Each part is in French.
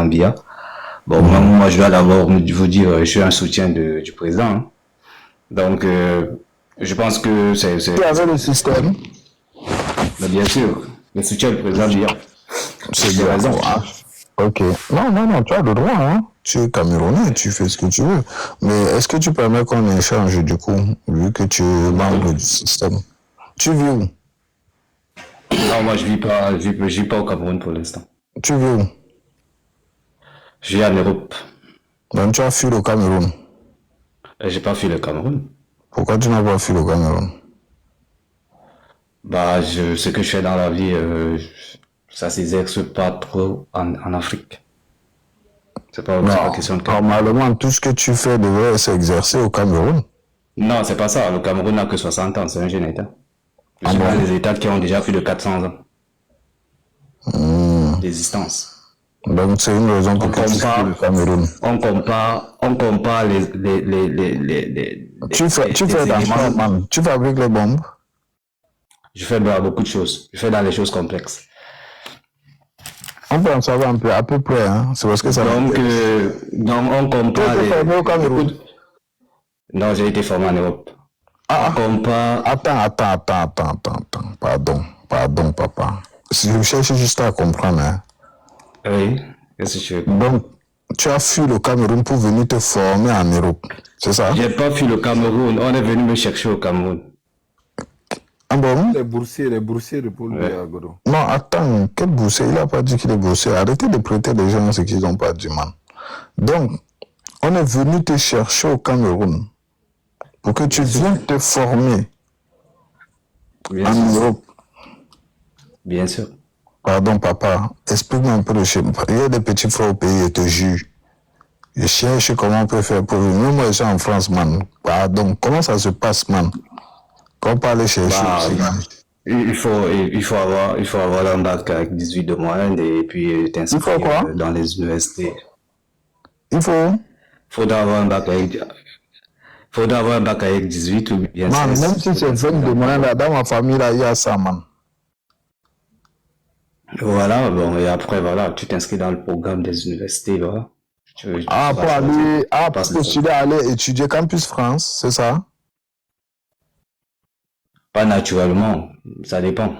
Biya. Bon, moi, je dois d'abord vous dire, je suis un soutien du président. Hein. Donc, je pense que c'est... Tu avais le système. Mais bien sûr, le soutien du président Biya. C'est bien. Raison. Ah. Ok. Non, tu as le droit. Hein. Tu es Camerounais, tu fais ce que tu veux. Mais est-ce que tu permets qu'on échange du coup, vu que tu es membre du système? Tu vis où? Non, moi je vis pas au Cameroun pour l'instant. Tu vis où? Je vis en Europe. Donc tu as fui le Cameroun? J'ai pas fui le Cameroun. Pourquoi tu n'as pas fui le Cameroun? Bah, ce que je fais dans la vie, ça s'exerce pas trop en Afrique. C'est pas question de Cameroun. Normalement, tout ce que tu fais devrait s'exercer au Cameroun. Non, c'est pas ça. Le Cameroun n'a que 60 ans, c'est un jeune État. Je suis dans les États qui ont déjà plus de 400 ans d'existence. Donc c'est une raison pour que tu fuis le Cameroun. On compare les tu fais dans man. Tu fabriques les bombes? Je fais dans beaucoup de choses. Je fais dans les choses complexes. On peut en savoir un peu, à peu près, hein. C'est parce que ça. Donc on compare. Tu es formé au Cameroun? Non, j'ai été formé en Europe. On compare. Attends. Pardon, papa. Je cherche juste à comprendre, hein. Oui, qu'est-ce que tu veux? Donc, tu as fui le Cameroun pour venir te former en Europe, c'est ça? J'ai pas fui le Cameroun, on est venu me chercher au Cameroun. Ah bon? Les boursiers de Paul Biya, Godo. Non, attends, quel boursier? Il n'a pas dit qu'il est boursier. Arrêtez de prêter les gens ce qu'ils n'ont pas dit, man. Donc, on est venu te chercher au Cameroun pour que tu viennes te former en Europe. Bien sûr. Pardon, papa, explique-moi un peu le schéma. Il y a des petits frères au pays et te jugent. Je cherche comment on peut faire pour venir. Même moi, je suis en France, man. Pardon, comment ça se passe, man? Quand on parle chercher il faut avoir un bac avec 18 de moyenne et puis t'inscrire dans les universités. Faudra avoir un bac avec 18 ou bien man, même si c'est 20 de moyenne, là, dans ma famille, là, il y a ça, man. Voilà, bon, et après, voilà, tu t'inscris dans le programme des universités, voilà. Pour postuler à aller étudier Campus France, c'est ça? Pas naturellement, ça dépend.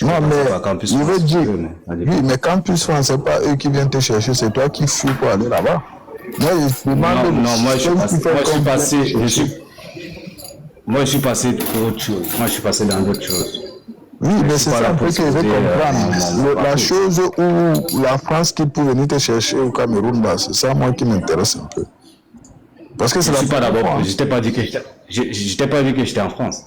Non, mais Campus France, veut dire, oui, mais Campus France, c'est pas eux qui viennent te chercher, c'est toi qui fuis pour aller là-bas. Moi, je suis passé pour autre chose. Moi, je suis passé dans d'autres choses. Oui, mais c'est ça un peu que je veux comprendre. La chose où la France qui peut venir te chercher au Cameroun, c'est ça moi qui m'intéresse un peu. Parce que c'est je t'ai pas dit que j'étais en France.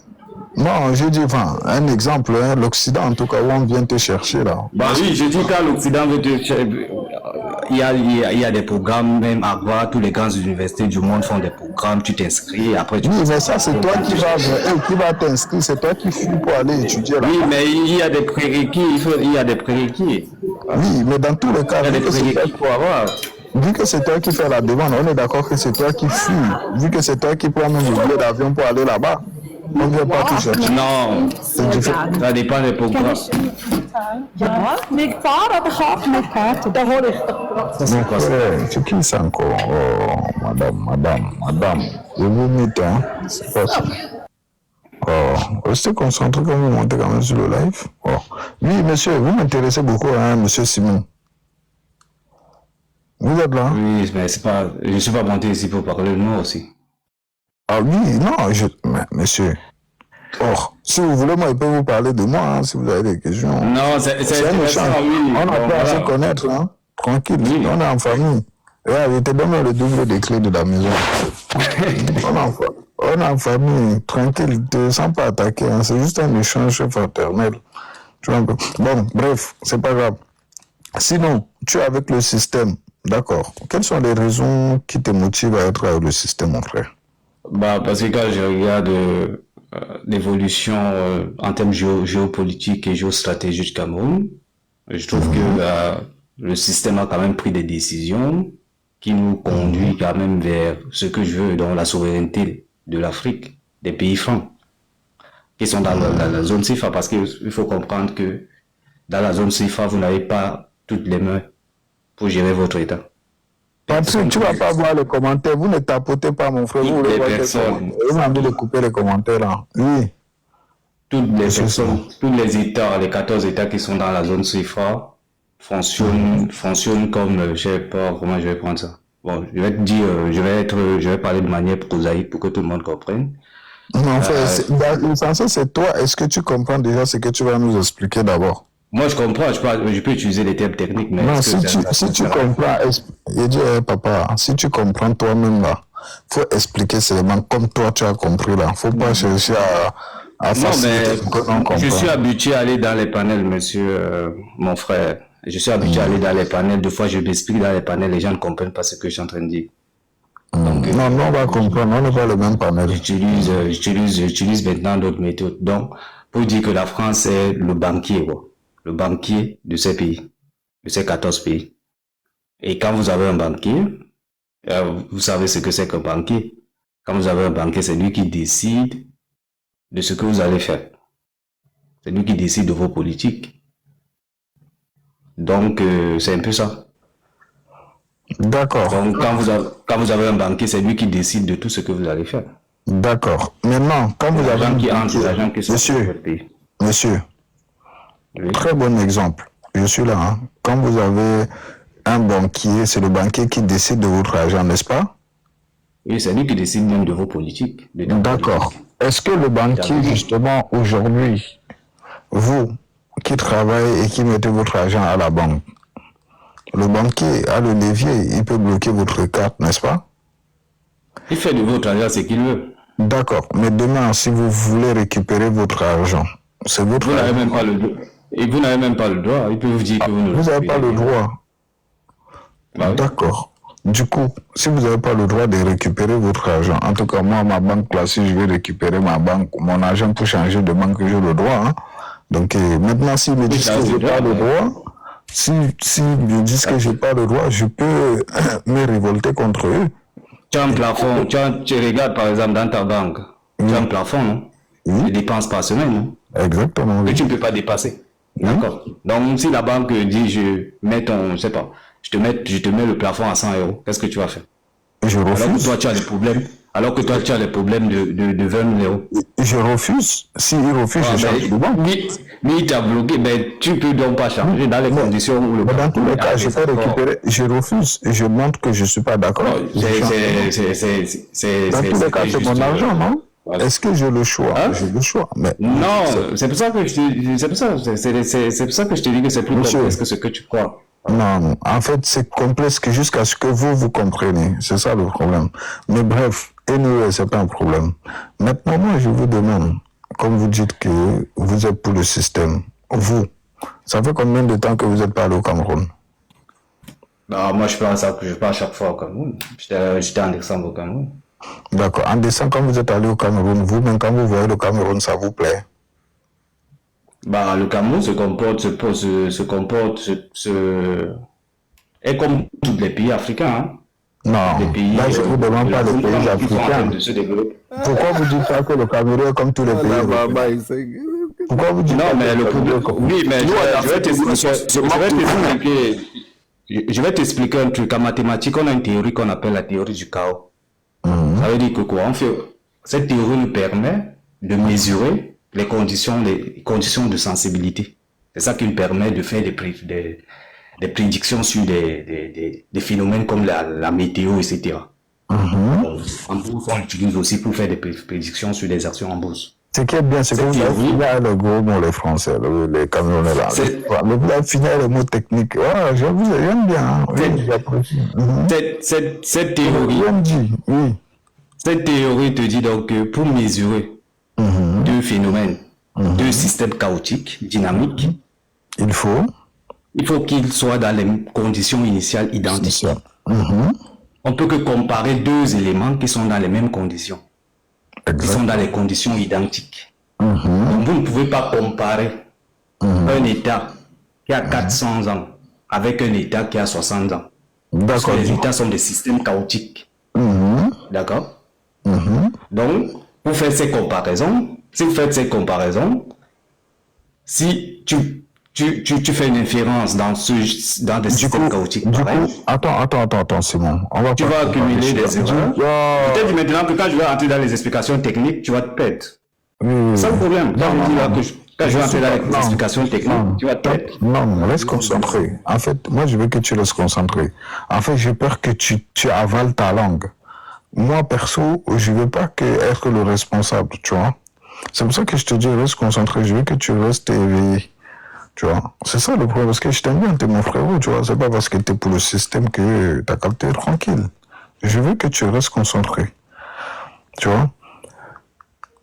Non, je dis, enfin, un exemple, hein, l'Occident en tout cas, où on vient te chercher là. Bah oui, je dis quand l'Occident veut te chercher, il y a des programmes, même à voir, tous les grandes universités du monde font des programmes, tu t'inscris, après tu... Oui, mais ça c'est toi qui va t'inscrire, c'est toi qui fuis pour aller étudier là. Oui, mais il y a des prérequis, Oui, mais dans tous les cas, il y a des prérequis pour avoir. Vu que c'est toi qui fais la demande, on est d'accord que c'est toi qui fuis. Vu que c'est toi qui prends même le billet d'avion pour aller là-bas. On ne vient pas tout chercher. Non, ça dépend des programmes. C'est qui ça encore? Oh, madame. Je vous mette, hein? C'est pas ça. Oh, restez concentré quand vous montez quand même sur le live. Oh. Oui, monsieur, vous m'intéressez beaucoup, hein, monsieur Simon. Vous êtes là? Oui, mais je ne suis pas monté ici pour parler de nous aussi. Ah oui, non, mais monsieur. Or, si vous voulez, moi, je peux vous parler de moi, hein, si vous avez des questions. Non, c'est un échange. Oui. On n'a pas à se connaître, hein. Tranquille, oui. On est en famille. Je te donne le double des clés de la maison. On est en famille, tranquille, ne te sens pas attaqué, hein. C'est juste un échange fraternel. Bon, bref, c'est pas grave. Sinon, tu es avec le système, d'accord. Quelles sont les raisons qui te motivent à être avec le système, mon frère? Parce que quand je regarde l'évolution en termes géopolitiques et géostratégiques du Cameroun, je trouve que le système a quand même pris des décisions qui nous conduisent quand même vers ce que je veux, dans la souveraineté de l'Afrique, des pays francs, qui sont dans la zone CFA, parce qu'il faut comprendre que dans la zone CFA, vous n'avez pas toutes les mains pour gérer votre État. Patrick, tu ne vas pas voir les commentaires. Vous ne tapotez pas, mon frère. Vous Toutes voulez les voir les personnes, commentaires. Vous m'avez envie de couper les commentaires là. Oui. toutes les C'est ça. personnes, tous les États, les 14 États qui sont dans la zone CFA fonctionnent comme, je sais pas comment je vais prendre ça. Bon, je vais te dire, je vais parler de manière prosaïque pour que tout le monde comprenne. Non, en fait, l'essentiel, c'est toi. Est-ce que tu comprends déjà ce que tu vas nous expliquer d'abord? Moi, je comprends, je peux utiliser les termes techniques, mais Non, est-ce que si tu comprends, je dis, papa, si tu comprends toi-même là, faut expliquer seulement comme toi tu as compris là. Faut pas chercher à Non, faciliter ce que l'on mais je comprend. suis habitué à aller dans les panels, monsieur, mon frère. Je suis habitué à aller dans les panels. Deux fois, je m'explique dans les panels, les gens ne comprennent pas ce que je suis en train de dire. Donc, Non, on va comprendre, on n'est pas le même panel. j'utilise maintenant d'autres méthodes. Donc, pour dire que la France est le banquier, quoi. Le banquier de ces pays, de ces 14 pays. Et quand vous avez un banquier, vous savez ce que c'est qu'un banquier. Quand vous avez un banquier, c'est lui qui décide de ce que vous allez faire. C'est lui qui décide de vos politiques. Donc, c'est un peu ça. D'accord, Donc, quand vous avez un banquier, c'est lui qui décide de tout ce que vous allez faire. d'accord. Maintenant, quand vous avez L'argent un qui entre, banquier, l'argent qui sort de monsieur, votre pays. monsieur, Oui. très bon exemple. Je suis là. Hein. Quand vous avez un banquier, c'est le banquier qui décide de votre argent, n'est-ce pas? Oui, c'est lui qui décide même de vos politiques. De ta D'accord. politique. Est-ce que le banquier, justement, aujourd'hui, vous qui travaillez et qui mettez votre argent à la banque, le banquier a le levier, il peut bloquer votre carte, n'est-ce pas? Il fait de votre argent ce qu'il veut. D'accord. Mais demain, si vous voulez récupérer votre argent, c'est votre Vous n'avez argent. même pas le droit. Et vous n'avez même pas le droit. Il peut vous dire que vous ne Vous n'avez pas le récupérez rien. droit. Bah oui. D'accord. Du coup, si vous n'avez pas le droit de récupérer votre argent, en tout cas, moi, ma banque là, si je vais récupérer mon argent pour changer de banque, j'ai le droit. Hein. Donc, maintenant, s'ils me disent ça, que c'est je n'ai pas bien, le droit, s'ils me disent que je n'ai pas le droit, je peux me révolter contre eux. Tu as un plafond. Tu regardes par exemple dans ta banque. Tu as un plafond, non? Oui. Les dépenses par semaine, non? Exactement, Que oui. tu ne peux pas dépasser. D'accord. Donc, si la banque dit, je sais pas, je te mets le plafond à 100 euros, qu'est-ce que tu vas faire? Je Alors que refuse. toi, tu as des problèmes. Alors que toi, tu as des problèmes de 20 000 euros. Je refuse. S'ils refusent, je change de banque. Mais il t'a bloqué, ben, tu peux donc pas changer dans les conditions où le Mais dans tous les cas, je peux d'accord. récupérer. Je refuse et je montre que je ne suis pas d'accord. Dans Dans tous les cas, c'est mon argent, non? Voilà. Est-ce que j'ai le choix? Hein? J'ai le choix. Mais Non, c'est pour ça que je te, c'est pour ça que je te dis que c'est plus Monsieur. complexe que ce que tu crois. non, en fait, c'est complexe que jusqu'à ce que vous compreniez. C'est ça le problème. Mais bref, anyway, c'est pas un problème. Maintenant, moi, je vous demande, comme vous dites que vous êtes pour le système, vous, ça fait combien de temps que vous êtes pas allé au Cameroun? Bah, moi, je pars à chaque fois au Cameroun. J'étais en décembre au Cameroun. D'accord. En décembre, quand vous êtes allé au Cameroun, vous-même, quand vous voyez le Cameroun, ça vous plaît? Bah, le Cameroun est comme tous les pays africains, hein. Non, Les pays, là, je ne vous demande pas les pays qui sont en train africains. de se développer. Pourquoi vous dites pas que le Cameroun est comme tous les pays Là, européens? baba, il sait. Pourquoi vous dites Non, pas mais que le Cameroun est problème, comme... oui, mais Nous, on a je vais fait je vais t'expliquer un truc. En mathématiques, on a une théorie qu'on appelle la théorie du chaos. Ça veut dire que quoi? En fait, cette théorie nous permet de mesurer les conditions de sensibilité. C'est ça qui nous permet de faire des prédictions sur des phénomènes comme la météo, etc. Bon, en bourse, on l'utilise aussi pour faire des prédictions sur des actions en bourse. Ce qui est bien, c'est que vous avez fini avec le gros mot, les Français, les Camerounais là. Mais vous avez fini avec le mot technique. Ouais, j'aime bien. Hein. Oui, j'apprécie. Cette théorie, oui. Cette théorie te dit donc que pour mesurer deux phénomènes, deux systèmes chaotiques, dynamiques, il faut qu'ils soient dans les conditions initiales identiques. On peut que comparer deux éléments qui sont dans les mêmes conditions, qui sont dans les conditions identiques. Donc vous ne pouvez pas comparer un État qui a 400 ans avec un État qui a 60 ans. Parce que les États sont des systèmes chaotiques. D'accord? Donc, si vous faites ces comparaisons, si tu tu fais une inférence dans des systèmes chaotiques pareils. Attends, Simon. Tu vas accumuler des erreurs. Peut-être maintenant que quand je vais rentrer dans les explications techniques, tu vas te perdre. C'est ça le problème. Quand je vais entrer dans les explications techniques, tu vas te perdre. Non, reste concentré. En fait, moi, je veux que tu restes concentré. En fait, j'ai peur que tu avales ta langue. Moi, perso, je veux pas être le responsable, tu vois. C'est pour ça que je te dis, reste concentré. Je veux que tu restes éveillé. Tu vois, c'est ça le problème, parce que je t'aime bien, t'es mon frérot, tu vois, c'est pas parce que t'es pour le système que t'as capté tranquille. Je veux que tu restes concentré. Tu vois,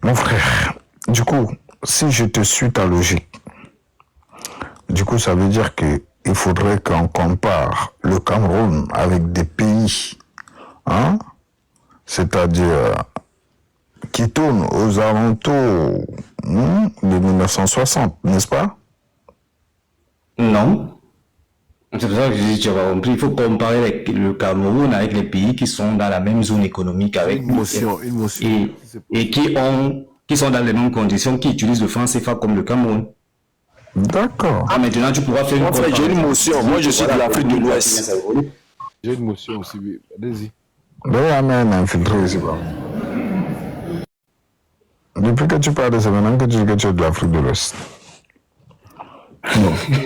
mon frère, du coup, si je te suis ta logique, du coup, ça veut dire que il faudrait qu'on compare le Cameroun avec des pays, hein, c'est-à-dire qui tournent aux alentours de 1960, n'est-ce pas? Non. C'est pour ça que je dis, tu vas compris, il faut comparer le Cameroun avec les pays qui sont dans la même zone économique avec Une motion. Et qui sont dans les mêmes conditions, qui utilisent le franc CFA comme le Cameroun. D'accord. Ah, maintenant tu pourras faire une comparaison. J'ai une motion, moi je suis de l'Afrique de l'Ouest. J'ai une motion aussi, allez-y. D'ailleurs, il y a un infiltré ici, bon. Depuis que tu parles de ça, maintenant que tu dis que tu es de l'Afrique de l'Ouest.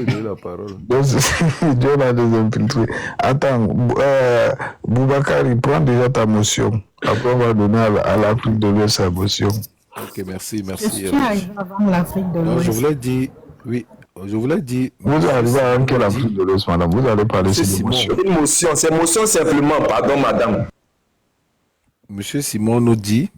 J'ai la parole. Dieu l'a des infiltrés. Attends, Boubacar, il prend déjà ta motion. Après, on va donner à l'Afrique de l'Ouest sa motion. Ok, merci. Je suis arrivé avant l'Afrique de l'Ouest. Je voulais dire, Vous arrivez avant que l'Afrique de l'Ouest, madame. Vous allez parler de motion. Une motion, c'est motion simplement, pardon, madame. Monsieur Simon nous dit,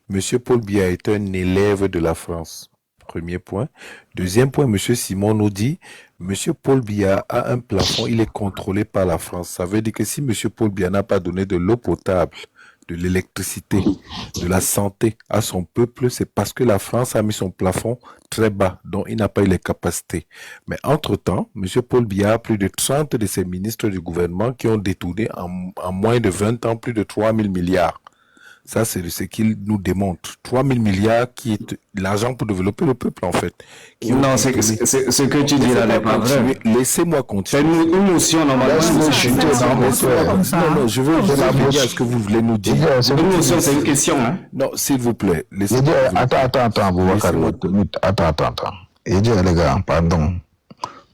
Monsieur Paul Biya est un élève de la France. Premier point. Deuxième point, Monsieur Simon nous dit, Monsieur Paul Biya a un plafond, il est contrôlé par la France. Ça veut dire que si Monsieur Paul Biya n'a pas donné de l'eau potable, de l'électricité, de la santé à son peuple, c'est parce que la France a mis son plafond très bas, dont il n'a pas eu les capacités. Mais entre-temps, M. Paul Biya a plus de 30 de ses ministres du gouvernement qui ont détourné en moins de 20 ans plus de 3 000 milliards. Ça, c'est ce qu'il nous démontre. 3 000 milliards qui est l'argent pour développer le peuple, en fait. Non, ce que tu dis là n'est pas vrai. Laissez-moi continuer. C'est une motion, normalement. Non, je veux dire ce que vous voulez nous dire. Une motion, c'est une question. Hein? Non, s'il vous plaît. Attends, Boubacar. Attends. Et dire, les gars, pardon.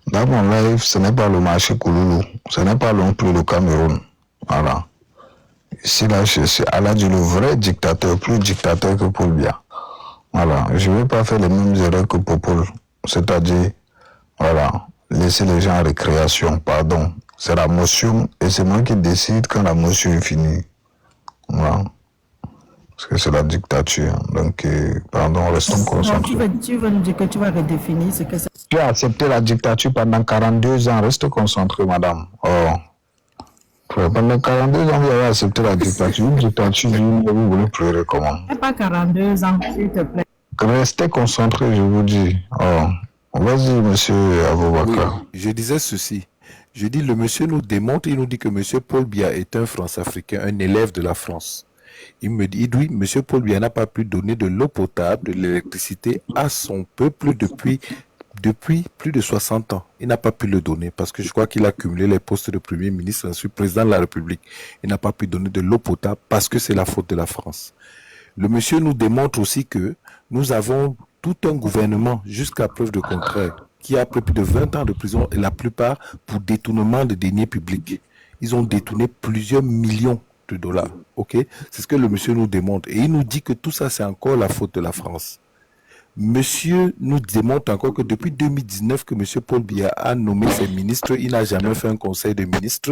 Dans mon live, ce n'est pas le marché Kouloulou. Ce n'est pas non plus le Cameroun. Voilà. Ici, là, je suis Aladji, le vrai dictateur, plus dictateur que Paul Biya. Voilà, je ne vais pas faire les mêmes erreurs que Popol. C'est-à-dire, voilà, laisser les gens en récréation, pardon. C'est la motion et c'est moi qui décide quand la motion est finie. Voilà. Parce que c'est la dictature. Donc, pardon, restons concentrés. Tu veux nous dire que tu vas redéfinir ce que c'est. Tu as accepté la dictature pendant 42 ans. Reste concentré, madame. Oh. Pendant 42 ans, vous avez accepté la dictature. Une dictature, vous voulez pleurer comment? Pas 42 ans, s'il te plaît. Restez concentré, je vous dis. Oh. Vas-y, monsieur Aboubakar. Oui, je disais ceci. Je dis, le monsieur nous démontre, il nous dit que monsieur Paul Biya est un France-africain, un élève de la France. Il me dit, oui, monsieur Paul Biya n'a pas pu donner de l'eau potable, de l'électricité à son peuple depuis plus de 60 ans. Il n'a pas pu le donner parce que je crois qu'il a cumulé les postes de Premier ministre, ensuite président de la République. Il n'a pas pu donner de l'eau potable parce que c'est la faute de la France. Le monsieur nous démontre aussi que nous avons tout un gouvernement, jusqu'à preuve de contraire, qui a pris plus de 20 ans de prison et la plupart pour détournement de deniers publics. Ils ont détourné plusieurs millions de dollars. Ok, c'est ce que le monsieur nous démontre. Et il nous dit que tout ça, c'est encore la faute de la France. Monsieur nous démontre encore que depuis 2019 que monsieur Paul Biya a nommé ses ministres, il n'a jamais fait un conseil de ministres.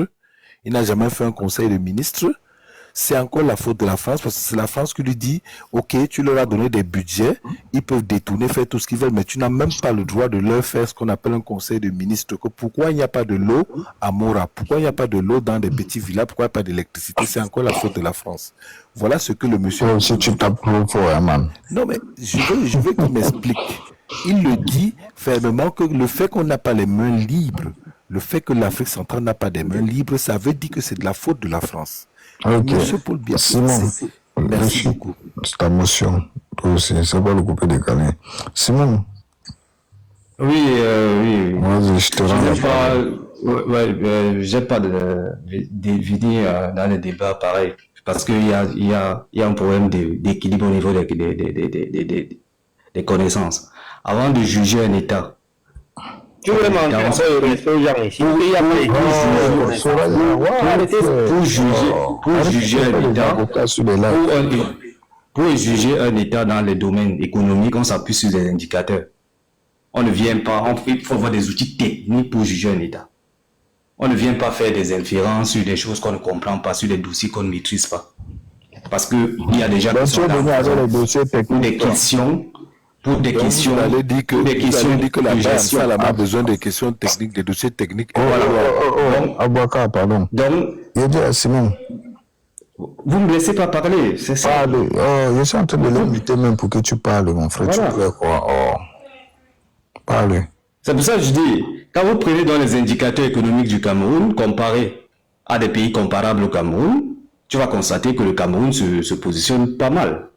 C'est encore la faute de la France parce que c'est la France qui lui dit, ok, tu leur as donné des budgets, ils peuvent détourner, faire tout ce qu'ils veulent, mais tu n'as même pas le droit de leur faire ce qu'on appelle un conseil de ministres. Pourquoi il n'y a pas de l'eau à Mora? Pourquoi il n'y a pas de l'eau dans des petits villages? Pourquoi il n'y a pas d'électricité? C'est encore la faute de la France. Voilà ce que le monsieur... Si tu tapes trop fort, man. Non, mais je veux qu'il m'explique. Il le dit fermement que le fait qu'on n'a pas les mains libres, le fait que l'Afrique centrale n'a pas des mains libres, ça veut dire que c'est de la faute de la France. Ok. Monsieur Paul Biya, Simon, merci beaucoup. C'est ta motion. Toi aussi, c'est pas le coupé décalé. Simon, Oui, oui. Vas-y, je te Je rends la n'ai parole. pas, j'ai pas d'idée dans les débats pareil. Parce qu'il y a un problème d'équilibre au niveau des connaissances. Avant de juger un État, Tu veux mentir sur le respect aux gens ici. Il n'y a pas Oh, Soraya, pour juger un État, avocats sur les lives. pour juger un État dans les domaines économiques, on s'appuie sur des indicateurs. On ne vient pas, il faut avoir des outils techniques pour juger un État. On ne vient pas faire des inférences sur des choses qu'on ne comprend pas, sur des dossiers qu'on ne maîtrise pas. Parce que il y a des gens qui sont là avec les dossiers pour techniques. des questions, pour des questions, Vous allez dire que, pour des vous questions allez dire que la de gestion. BANSA a besoin des questions techniques, des dossiers techniques. Abouaka, pardon. Donc, Il dit à Simon, vous ne me laissez pas parler, c'est ça. parle. Oh, je suis en train de l'inviter même pour que tu parles, mon frère. Voilà. Tu peux quoi? Oh. Parle. C'est pour ça que je dis, quand vous prenez dans les indicateurs économiques du Cameroun, comparé à des pays comparables au Cameroun, tu vas constater que le Cameroun se positionne pas mal.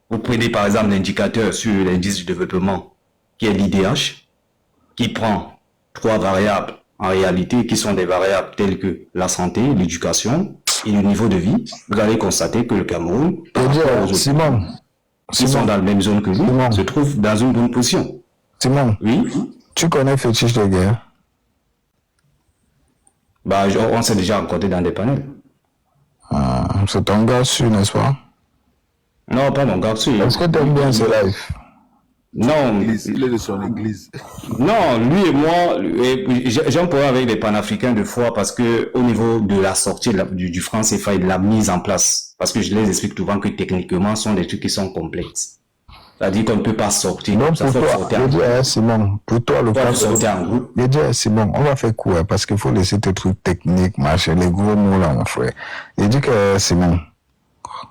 Vous prenez par exemple l'indicateur sur l'indice du développement, qui est l'IDH, qui prend 3 variables en réalité, qui sont des variables telles que la santé, l'éducation et le niveau de vie. Vous allez constater que le Cameroun, par rapport aux autres Simon, qui sont dans la même zone que Simon. nous, se trouve dans une bonne position. Simon, Oui. tu connais Fétiche de guerre? Bah, on s'est déjà rencontré dans des panels. C'est ton gars sûr, n'est-ce pas? Non, pas mon garçon. Est-ce que tu aimes bien ce live? Non, Il est de son église. non, lui et moi, j'ai un problème avec les panafricains de fois parce que au niveau de la sortie du franc CFA et de la mise en place, parce que je les explique souvent que techniquement, ce sont des trucs qui sont complexes. C'est-à-dire qu'on ne peut pas sortir. Donc Ça pour faut toi, sortir je en dis groupe. à Simon, pour toi le Faut cas sortir en groupe. je dis à Simon, on va faire quoi? Parce qu'il faut laisser tes trucs techniques, machin, les gros mots là, mon frère. Il dit que Simon,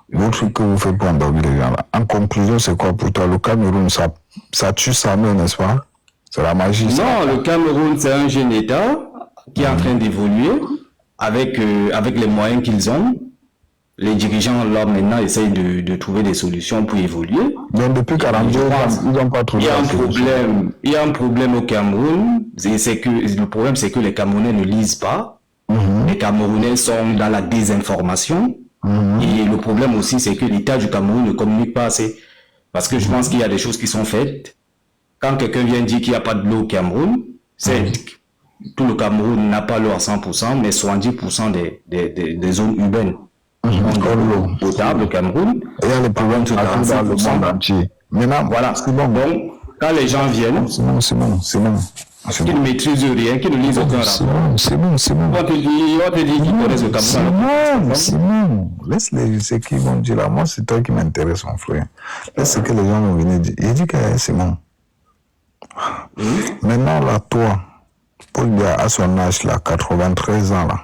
le truc que vous faites pour endormir les gens là. En conclusion, c'est quoi pour toi? Le Cameroun, ça tue sa main, n'est-ce pas? C'est la magie. ça. Non, le Cameroun, c'est un jeune État qui est en train d'évoluer avec les moyens qu'ils ont. Les dirigeants, là, maintenant, essayent de trouver des solutions pour évoluer. Donc depuis 42 ans, ils n'ont pas trouvé la solution. Il y a un problème au Cameroun. Le problème, c'est que les Camerounais ne lisent pas. Les Camerounais sont dans la désinformation. Et le problème aussi, c'est que l'État du Cameroun ne communique pas assez. Parce que je pense qu'il y a des choses qui sont faites. Quand quelqu'un vient dire qu'il n'y a pas de l'eau au Cameroun, c'est tout le Cameroun n'a pas l'eau à 100%, mais 70% des zones urbaines ont de l'eau potable au Cameroun. Il y a les problèmes Par partout contre, dans le 45%. monde entier. Maintenant, Voilà. c'est bon. Donc, quand les gens viennent, qui ne maîtrisent rien, qui ne lisent aucun rapport, C'est bon. on va te dire qu'ils connaissent le Cameroun. Simon, laisse ce qu'ils vont dire là. Moi, c'est toi qui m'intéresse, mon frère. Laisse ce que les gens vont venir dire. Il dit que Simon. Maintenant, là, toi, Paul Biya, à son âge, là, 93 ans, là,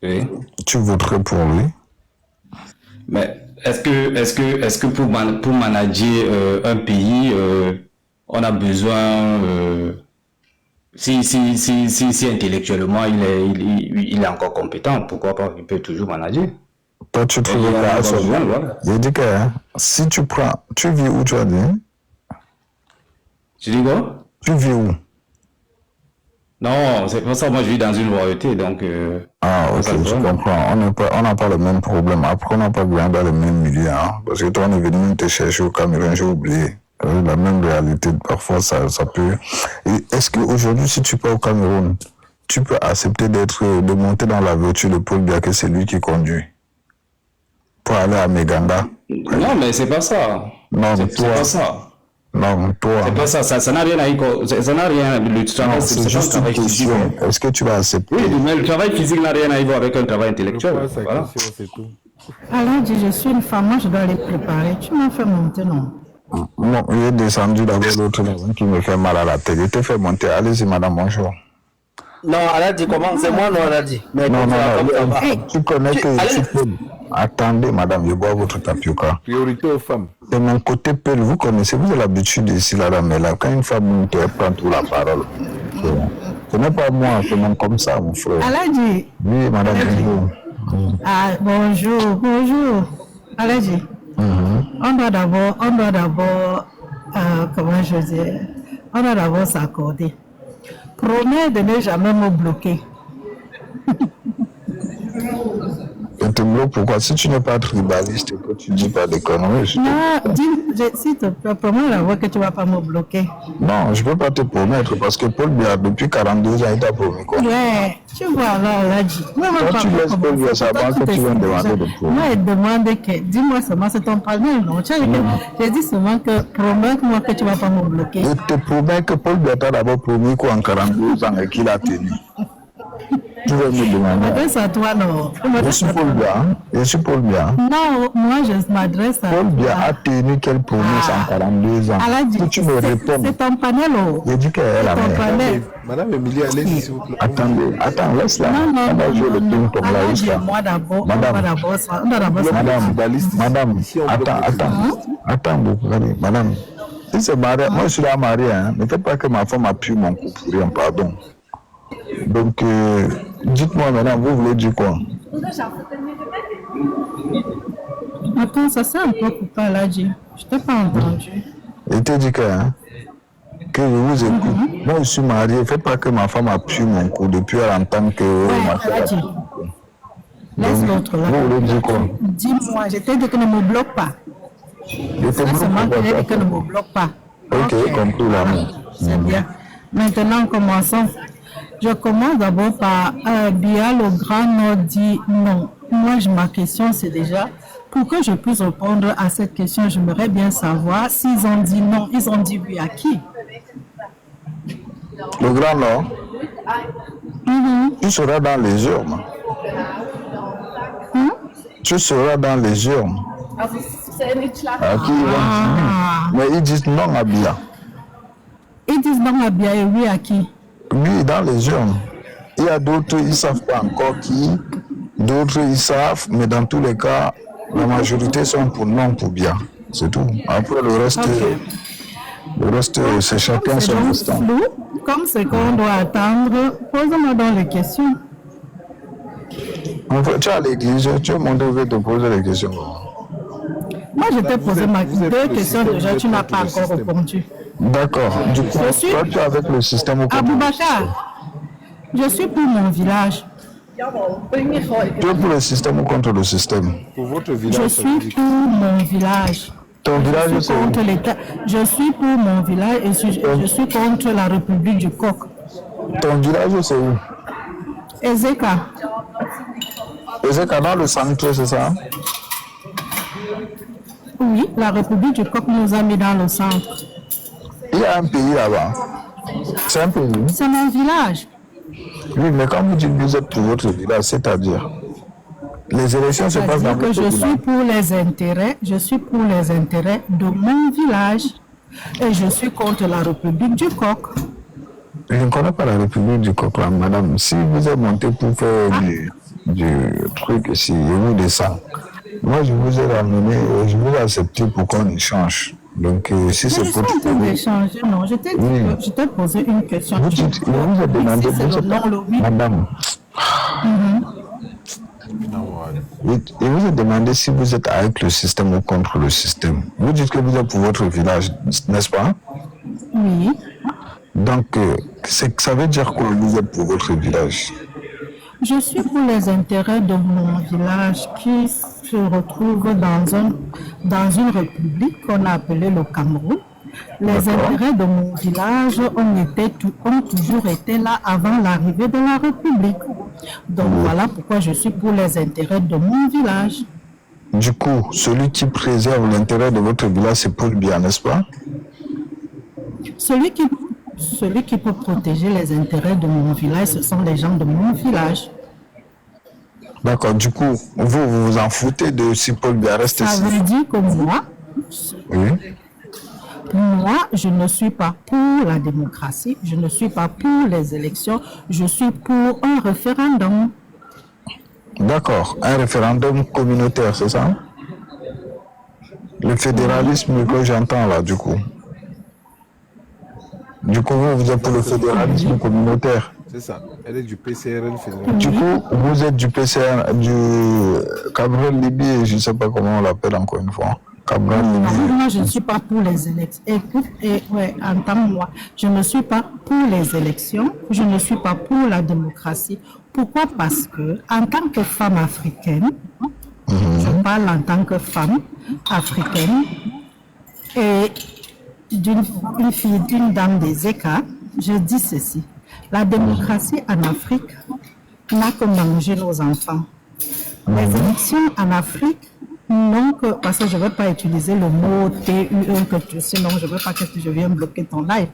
Oui. tu voterais pour lui? Mais est-ce que pour manager un pays, on a besoin, si intellectuellement il est encore compétent, pourquoi pas, il peut toujours manager. Toi, tu trouves qu'à son âge, Voilà. il dit que si tu prends, tu vis où tu as dit? Tu dis quoi? Tu vis où? Non, c'est pour ça, moi je vis dans une royauté, donc... Ah, ok, je comprends. On n'a pas le même problème. Après, on n'a pas besoin dans le même milieu. Hein? Parce que toi, on est venu même te chercher au Cameroun, j'ai oublié. La même réalité, parfois, ça peut... Et est-ce qu'aujourd'hui, si tu pars au Cameroun, tu peux accepter de monter dans la voiture de Paul Biya, que c'est lui qui conduit, pour aller à Meganda? Non, mais c'est pas ça. Non, C'est toi... pas ça. Non, toi... C'est pas ça, ça n'a rien à y... Ça n'a rien... Le travail, C'est c'est un juste une travail physique. question. Est-ce que tu vas accepter? Oui, mais le travail physique n'a rien à y voir avec un travail intellectuel. Voilà sa Voilà. question, c'est tout. Alors, dis, je suis une femme, moi je dois les préparer. Tu m'as fait monter, non? Non, il est descendu d'abord l'autre maison qui me fait mal à la tête. Il te fait monter. Allez-y, madame, bonjour. Non, elle a dit comment? C'est moi, non, elle a dit. Mais Non, comme ça va. tu connais que allez. je peux. Attendez, madame, je bois votre tapioca. Priorité aux femmes. De mon côté, Peul, vous connaissez, vous avez l'habitude ici, là, mais là, quand une femme monte, elle prend tout la parole. Ce n'est pas moi, c'est même comme ça, mon frère. Aladji. Oui, madame, bonjour. Ah, bonjour. Aladji. On doit d'abord, comment je dis, on doit d'abord s'accorder. Promets de ne jamais me bloquer. Et te bloque pourquoi? Si tu n'es pas tribaliste et que tu dis pas des conneries. Non, s'il te plaît, promets d'abord que tu ne vas pas me bloquer. Non, je ne peux pas te promettre parce que Paul Biya, depuis 42 ans, il t'a promis quoi. Ouais, tu vois, là, dit. Toi, tu laisses Paul Biya savoir que tu vas me demander de promettre. Moi, il demande que, dis-moi seulement, c'est ton partenaire, non? J'ai dit seulement que, promets-moi que tu ne vas pas me bloquer. Je te promets que Paul Biya t'a d'abord promis quoi en 42 ans et qu'il a tenu. Tu vas me demander. M'adresse à toi, non. Je suis Paul Biya. Je suis Paul Biya. Non, moi, je m'adresse à Paul Biya a tenu quelle promesse en 42 ans? Si tu me réponds. C'est ton panel, oh. Je dis qu'elle est la mère. Madame Emilie, allez-y, s'il vous plaît. Attendez, attends, laisse-la. Non. Moi, d'abord. Madame, attends beaucoup, allez, madame. Si c'est marié, moi je suis là marié, hein. Ne faites pas que ma femme appuie mon cou pour rien, pardon. Donc, dites-moi maintenant, vous voulez dire quoi? Attends, ça c'est un peu coupé là, dit. Je t'ai pas entendu. Il te dit que je vous écoute. Moi je suis marié, faites pas que ma femme appuie mon cou depuis elle entend que ma femme. Laisse l'autre là. Vous voulez dire quoi? Dis-moi, je t'ai dit que ne me bloque pas. C'est seulement que j'ai dit que ne me bloque pas. Ok, compris là. C'est bien. Maintenant, commençons. Je commence d'abord par Biya le Grand Nord dit non. Moi, ma question, c'est déjà, pour que je puisse répondre à cette question, j'aimerais bien savoir s'ils ont dit non, ils ont dit oui à qui? Le Grand Nord, tu seras dans les urnes. Tu seras dans les urnes. À qui ils vont? Mais ils disent non à Biya. Ils disent non à Biya et oui à qui? Oui, dans les urnes. Il y a d'autres, ils ne savent pas encore qui. D'autres, ils savent, mais dans tous les cas, la majorité sont pour non pour Biya. C'est tout. Après, le reste, c'est chacun son instant. Comme c'est qu'on doit attendre, pose-moi donc les questions. En fait, tu es à l'église, tu es monté, je vais te poser les questions. Moi, je t'ai posé deux questions déjà, tu n'as pas encore répondu. D'accord. Du coup, toi, tu es avec le système au Aboubakar, je suis pour mon village. Tu es pour le système ou contre le système? Pour votre village. Je suis pour mon village. Ton village, c'est contre l'État. Je suis pour mon village et je suis contre la République du Coq. Ton village, c'est où? Ezeka. Ezeka, dans le centre, c'est ça? Oui, la République du Coq nous a mis dans le centre. Il y a un pays là-bas. C'est un pays. C'est mon village. Oui, mais quand vous dites que vous êtes pour votre village, c'est-à-dire les élections se passent dans votre village. Je suis pour les intérêts de mon village et je suis contre la République du Coq. Je ne connais pas la République du Coq, là, madame. Si vous êtes monté pour faire du truc ici, et vous descendez, moi je vous ai ramené, je vous ai accepté pour qu'on échange. Donc, si c'est pour échanger, non, je t'ai posé une question. Vous avez demandé, madame. Il vous a demandé si vous êtes avec le système ou contre le système. Vous dites que vous êtes pour votre village, n'est-ce pas? Oui. Donc, ça veut dire que vous êtes pour votre village? Je suis pour les intérêts de mon village qui se retrouve dans une république qu'on a appelée le Cameroun. Les intérêts de mon village ont toujours été là avant l'arrivée de la République. Donc voilà pourquoi je suis pour les intérêts de mon village. Du coup, celui qui préserve l'intérêt de votre village, c'est Paul Biya, n'est-ce pas? Celui qui peut protéger les intérêts de mon village, ce sont les gens de mon village. D'accord, du coup, vous vous en foutez de si Paul Biya reste ici? Ça veut dire que moi, je ne suis pas pour la démocratie, je ne suis pas pour les élections, je suis pour un référendum. D'accord, un référendum communautaire, c'est ça? Le fédéralisme que j'entends là, du coup. Du coup, vous êtes pour le fédéralisme communautaire. C'est ça, elle est du PCRL fédéral. Du coup, vous êtes du PCR, du Cameroun, Libye, je ne sais pas comment on l'appelle encore une fois. Non, moi, je ne suis pas pour les élections. Écoute, ouais, entends-moi. Je ne suis pas pour les élections. Je ne suis pas pour la démocratie. Pourquoi? Parce que, en tant que femme africaine, je parle en tant que femme africaine et une fille, d'une dame des Écarts, je dis ceci. La démocratie en Afrique n'a que manger nos enfants. Les élections en Afrique n'ont que, parce que je ne veux pas utiliser le mot TUE, sinon je ne veux pas que je vienne bloquer ton live.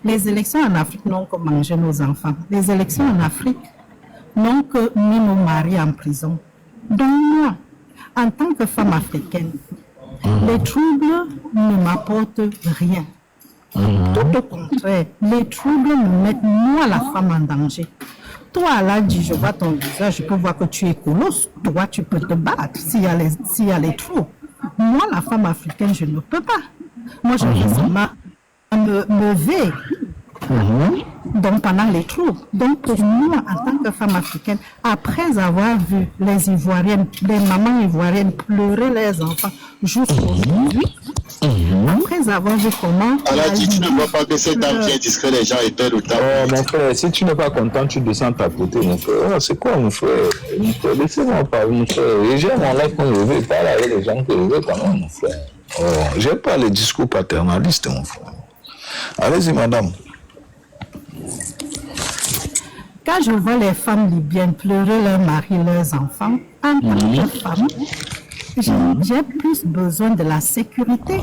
Les élections en Afrique n'ont que manger nos enfants. Les élections en Afrique n'ont que mis nos maris en prison. Donc moi, en tant que femme africaine, les troubles ne m'apportent rien. Tout au contraire, les troubles me mettent moi, la femme, en danger. Toi, là, je vois ton visage, je peux voir que tu es colosse. Toi, tu peux te battre s'il y a les troubles. Moi, la femme africaine, je ne peux pas. Moi, je veux seulement me lever. Donc, pendant les troubles. Donc, pour moi, en tant que femme africaine, après avoir vu les Ivoiriennes, les mamans ivoiriennes pleurer leurs enfants jusqu'aujourd'hui, après avoir vu comment... Alors, tu ne vois pas que cette dame qui est discrète, les gens étaient le temps. Oh, mon frère, si tu n'es pas content, tu descends tapoter, mon frère. Oh, c'est quoi, mon frère? Laissez-moi parler, mon frère. Et j'ai mon life quand je veux, parler avec les gens que je veux quand même, mon frère. Oh, j'aime pas les discours paternalistes, mon frère. Allez-y, madame. Quand je vois les femmes libyennes pleurer leurs maris, leurs enfants, en tant que femme, j'ai plus besoin de la sécurité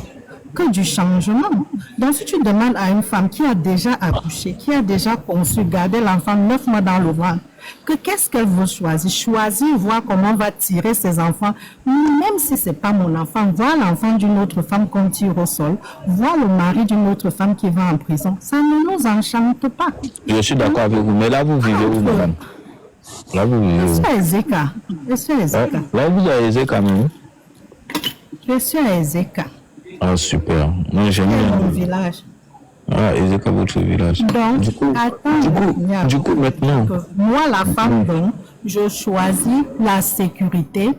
que du changement. Donc, si tu demandes à une femme qui a déjà accouché, qui a déjà conçu, gardé l'enfant 9 mois dans le ventre, que qu'est-ce qu'elle veut choisir? Choisir, voir comment on va tirer ses enfants, même si ce n'est pas mon enfant, voir l'enfant d'une autre femme qu'on tire au sol, voir le mari d'une autre femme qui va en prison, ça ne nous enchante pas. Je suis d'accord avec vous, mais là, vous vivez où, madame? Là, vous vivez où? Je suis à Ezeka. Je suis à Ezeka. Là, vous avez Ezeka, même? Je suis à Ezeka. Ah, super. Moi, j'aime bien. Mon village. Ah, Ezeka, votre village. Donc, du coup, maintenant. Moi, la femme, donc, je choisis la sécurité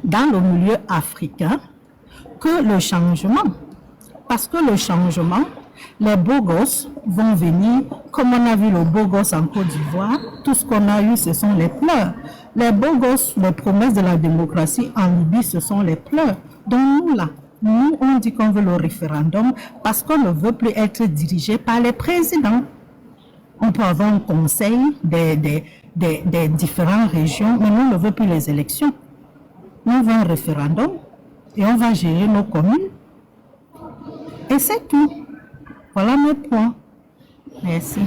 dans le milieu africain que le changement. Parce que le changement, les beaux gosses vont venir, comme on a vu le beau gosse en Côte d'Ivoire, tout ce qu'on a eu, ce sont les pleurs. Les beaux gosses, les promesses de la démocratie en Libye, ce sont les pleurs. Donc nous, là, nous, on dit qu'on veut le référendum parce qu'on ne veut plus être dirigé par les présidents. On peut avoir un conseil des différentes régions, mais nous, on ne veut plus les élections. Nous, on veut un référendum et on va gérer nos communes. Et c'est tout. Voilà mes points. Merci.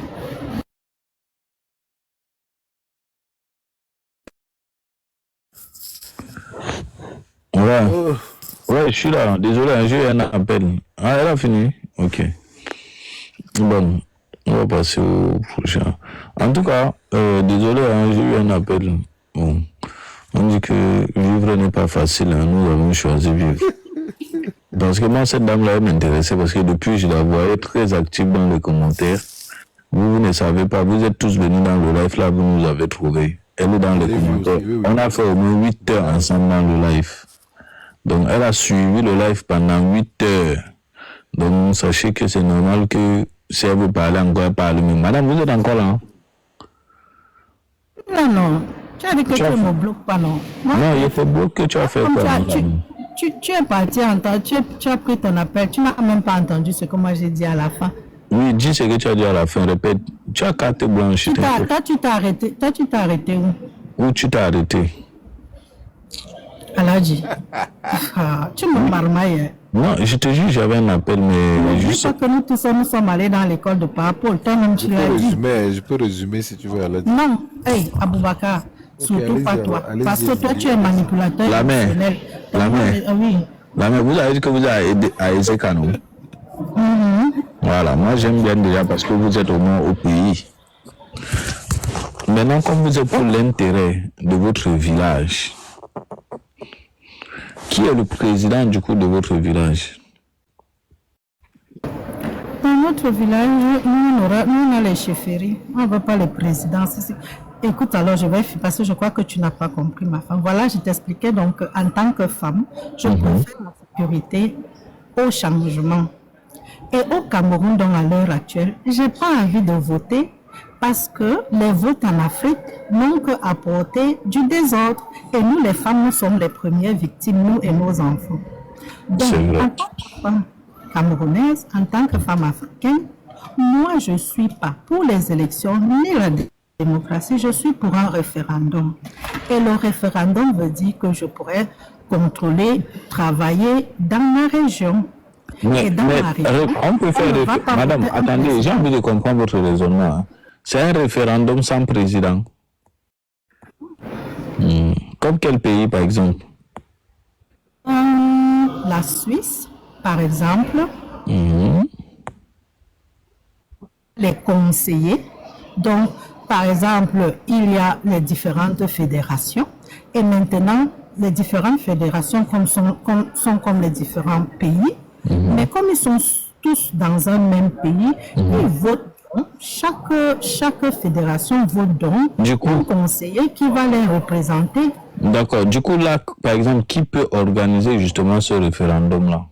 Ouais, je suis là. Désolé, j'ai eu un appel. Ah, elle a fini? Ok. Bon, on va passer au prochain. En tout cas, désolé, j'ai eu un appel. Bon, on dit que vivre n'est pas facile. Nous avons choisi vivre. Parce que moi, cette dame-là, elle m'intéressait parce que depuis, je la voyais très active dans les commentaires. Vous ne savez pas, vous êtes tous venus dans le live, là, vous nous avez trouvé. Elle est dans les commentaires. Oui. On a fait au moins 8 heures ensemble dans le live. Donc, elle a suivi le live pendant 8 heures. Donc, sachez que c'est normal que si elle veut parler encore, elle parle. Mais madame, vous êtes encore là? Non. Tu as dit que tu ne me bloques pas, non? Non, il faut bloquer que tu as fait quoi? Tu es parti entendre, tu as pris ton appel, tu n'as même pas entendu ce que moi j'ai dit à la fin. Oui, dis ce que tu as dit à la fin, répète. Tu as carte blanche. Toi, tu t'es arrêté où? Où tu t'es arrêté? Aladji. Tu me marmailles. Non, je te jure, j'avais un appel, mais je sais que nous tous nous sommes allés dans l'école de Parapol. Toi-même, tu l'as dit. Je peux résumer si tu veux, Aladji. Non, hey, Aboubakar, surtout pas toi. Parce que toi, tu es manipulateur. La mère, oui. La mère, vous avez dit que vous avez aidé à Ezeka, non? Voilà, moi j'aime bien déjà parce que vous êtes au moins au pays. Maintenant, comme vous êtes pour l'intérêt de votre village, qui est le président du coup de votre village? Dans notre village, nous on a les chefferies. On ne veut pas les présidents. Écoute, alors je vais parce que je crois que tu n'as pas compris ma femme. Voilà, je t'expliquais donc en tant que femme, je préfère la sécurité au changement. Et au Cameroun, donc à l'heure actuelle, j'ai pas envie de voter parce que les votes en Afrique n'ont qu'apporté du désordre. Et nous, les femmes, nous sommes les premières victimes, nous et nos enfants. Donc, en tant que femme camerounaise, en tant que femme africaine, moi, je ne suis pas pour les élections ni la démocratie, je suis pour un référendum. Et le référendum veut dire que je pourrais contrôler, travailler dans ma région. Mais on peut faire... Madame, attendez, j'ai envie de comprendre votre raisonnement. Hein. C'est un référendum sans président. Comme quel pays, par exemple? La Suisse, par exemple. Les conseillers. Donc, par exemple, il y a les différentes fédérations. Et maintenant, les différentes fédérations sont comme les différents pays. Mais comme ils sont tous dans un même pays, ils votent. Chaque fédération vote donc un conseiller qui va les représenter. D'accord. Du coup, là, par exemple, qui peut organiser justement ce référendum-là?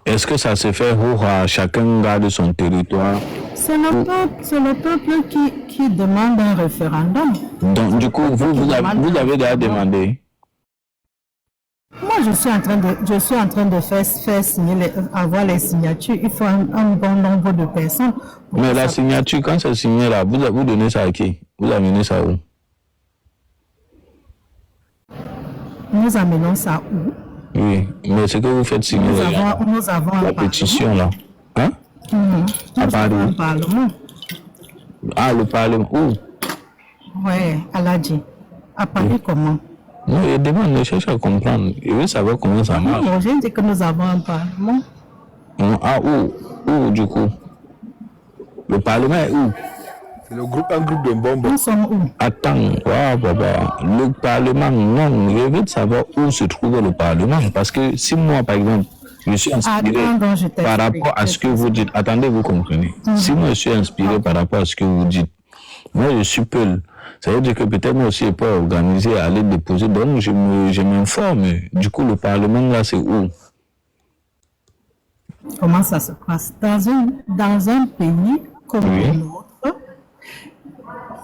Est-ce que ça se fait où chacun garde son territoire? C'est le peuple qui demande un référendum. Donc, du coup, vous avez déjà demandé? Moi, je suis en train de faire signer, avoir les signatures. Il faut un bon nombre de personnes. Mais la signature, quand c'est signé là, vous donnez ça à qui? Vous amenez ça où? Nous amenons ça où? Oui, mais ce que vous faites signer nous avons la pétition là. Hein? À Paris. Un parlement. Ah, le parlement. Où? Oui, Aladji. À Paris, comment? Non, il demande, je cherche à comprendre. Il veut savoir comment ça marche. Non, j'ai dit que nous avons un parlement. Ah, où du coup? Le parlement est où? C'est un groupe de bonbons. Nous sommes où? Attends, papa. Le parlement, non. Je veux savoir où se trouve le parlement. Parce que si moi, par exemple, je suis inspiré par rapport à ce que vous dites. Attendez, vous comprenez. Si moi, je suis inspiré par rapport à ce que vous dites, moi, je suis Peul. Ça veut dire que peut-être moi aussi, je peux organiser, aller déposer. Donc, je m'informe. Du coup, le parlement, là, c'est où? Comment ça se passe? Dans un pays comme le nôtre,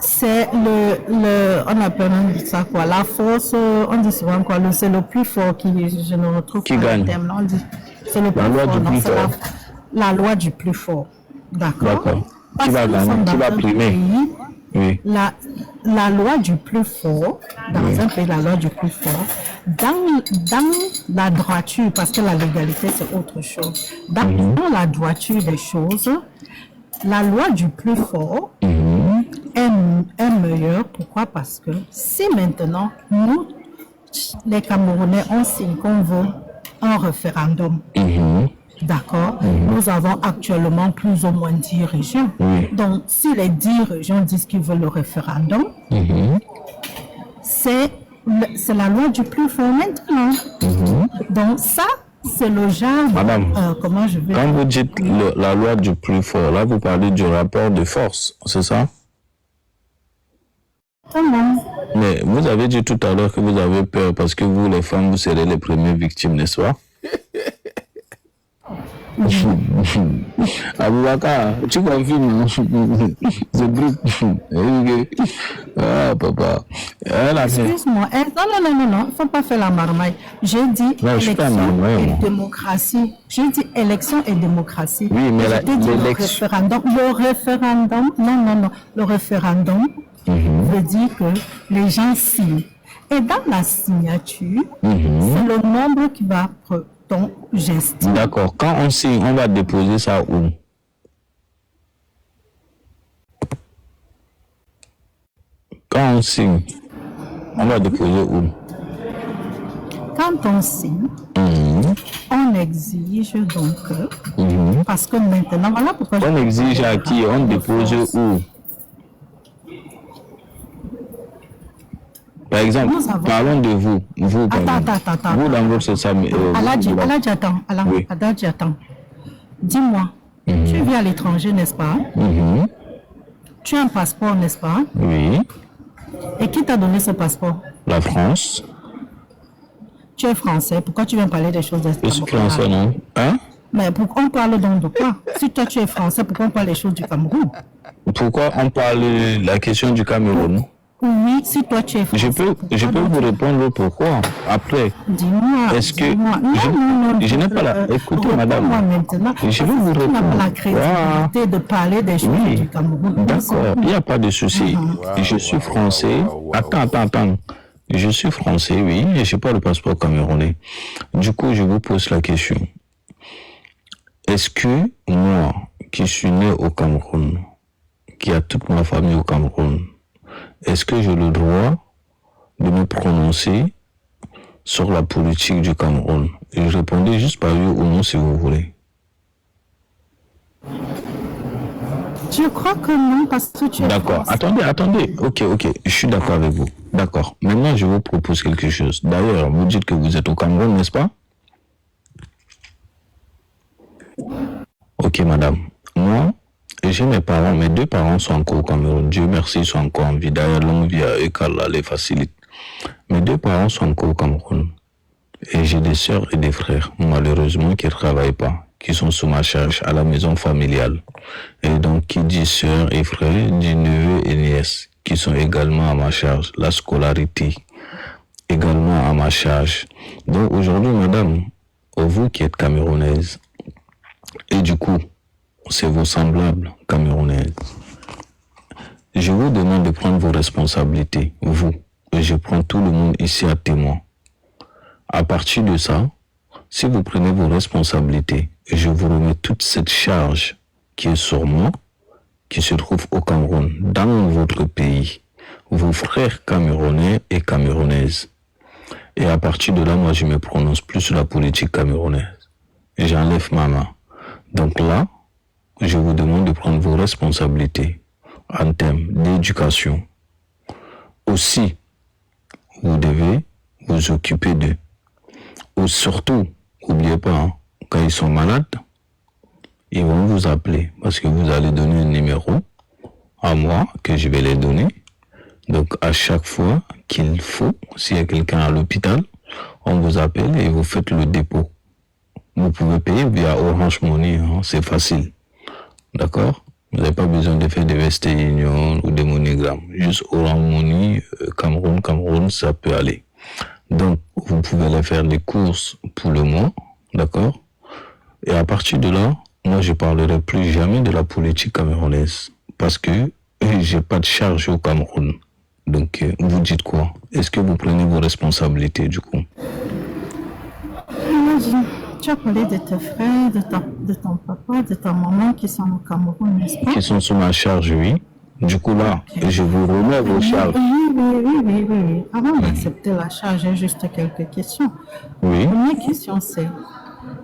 c'est on appelle ça quoi? La force, on dit souvent quoi? C'est le plus fort je ne retrouve qui pas gagne. le terme. On dit, c'est le plus fort. La loi du plus fort. D'accord? Qui va gagner? Qui va primer? Oui. La loi du plus fort, dans un pays, la loi du plus fort, dans la droiture, parce que la légalité c'est autre chose, dans la droiture des choses, la loi du plus fort est meilleure. Pourquoi? Parce que si maintenant, nous, les Camerounais, on signe qu'on veut un référendum, d'accord. Nous avons actuellement plus ou moins 10 régions. Donc, si les 10 régions disent qu'ils veulent le référendum, c'est la loi du plus fort maintenant. Donc, ça, c'est le genre... Madame, comment je vais... Quand vous dites la loi du plus fort, là, vous parlez du rapport de force, c'est ça? Comment? Mais vous avez dit tout à l'heure que vous avez peur parce que vous, les femmes, vous serez les premières victimes, n'est-ce pas? Aboubakar, tu confirmes? C'est brut. Ah, papa. Excuse-moi. Non, il ne faut pas faire la marmaille. J'ai dit élection et démocratie. J'ai dit élection et démocratie. Oui, mais le référendum, non. Le référendum veut dire que les gens signent. Et dans la signature, c'est le nombre qui va ton geste. D'accord. Quand on signe, on va déposer ça où? Quand on signe, on va déposer où? Quand on signe, on exige donc, parce que maintenant, voilà pourquoi... On exige à qui? On dépose où? Par exemple, parlons de vous. Attends. Vous dans votre famille. Aladji, attends. Dis-moi, tu vis à l'étranger, n'est-ce pas? Tu as un passeport, n'est-ce pas? Oui. Et qui t'a donné ce passeport? La France. Tu es français, pourquoi tu viens parler des choses Je suis français, non? Hein? Mais pourquoi on parle donc de quoi? Si toi tu es français, pourquoi on parle des choses du Cameroun? Pourquoi on parle de la question du Cameroun? Oui, si toi tu es français. Je peux vous répondre pourquoi. Après. Dis-moi. Est-ce que Non, je n'ai pas la. Écoutez, madame. Moi maintenant. Je vais vous Tu n'as pas la répondre. crédibilité de parler des choses du Cameroun. D'accord, il n'y a pas de souci. Je suis français. Attends. Je suis français, oui, et je n'ai pas le passeport camerounais. Du coup, je vous pose la question. Est-ce que moi, qui suis né au Cameroun, qui a toute ma famille au Cameroun, est-ce que j'ai le droit de me prononcer sur la politique du Cameroun? Et je répondais juste par oui ou non si vous voulez. Je crois que non, parce que tu es D'accord. français. Attendez. Ok. Je suis d'accord avec vous. D'accord. Maintenant, je vous propose quelque chose. D'ailleurs, vous dites que vous êtes au Cameroun, n'est-ce pas? Ok, madame. Moi, j'ai mes parents. Mes 2 parents sont encore au Cameroun. Dieu merci, ils sont encore en vie. D'ailleurs, longue vie à eux, qu'Allah les facilite. Mes 2 parents sont encore au Cameroun. Et j'ai des sœurs et des frères, malheureusement, qui ne travaillent pas, qui sont sous ma charge à la maison familiale. Et donc, qui dit sœurs et frères, dit neveux et nièces, qui sont également à ma charge. La scolarité, également à ma charge. Donc, aujourd'hui, madame, vous qui êtes camerounaise, et du coup, c'est vos semblables camerounaises, je vous demande de prendre vos responsabilités, vous. Et je prends tout le monde ici à témoin. À partir de ça, si vous prenez vos responsabilités, et je vous remets toute cette charge qui est sur moi, qui se trouve au Cameroun, dans votre pays, vos frères camerounais et camerounaises. Et à partir de là, moi, je me prononce plus sur la politique camerounaise. Et j'enlève ma main. Donc là, je vous demande de prendre vos responsabilités en termes d'éducation. Aussi, vous devez vous occuper d'eux. Ou surtout, n'oubliez pas, quand ils sont malades, ils vont vous appeler parce que vous allez donner un numéro à moi que je vais les donner. Donc, à chaque fois qu'il faut, s'il y a quelqu'un à l'hôpital, on vous appelle et vous faites le dépôt. Vous pouvez payer via Orange Money, c'est facile. D'accord? Vous n'avez pas besoin de faire des Western Union ou des MoneyGram. Juste Orange Money, Cameroun, ça peut aller. Donc, vous pouvez aller faire des courses pour le mois, d'accord? Et à partir de là, moi, je ne parlerai plus jamais de la politique camerounaise parce que je n'ai pas de charge au Cameroun. Donc, vous dites quoi? Est-ce que vous prenez vos responsabilités du coup? Imagine, tu as parlé de tes frères, de ton papa, de ta maman qui sont au Cameroun, n'est-ce pas? Qui sont sous ma charge, oui. Du coup, là, je vous remets vos charges. Oui. Avant d'accepter la charge, j'ai juste quelques questions. Oui. La première question, c'est,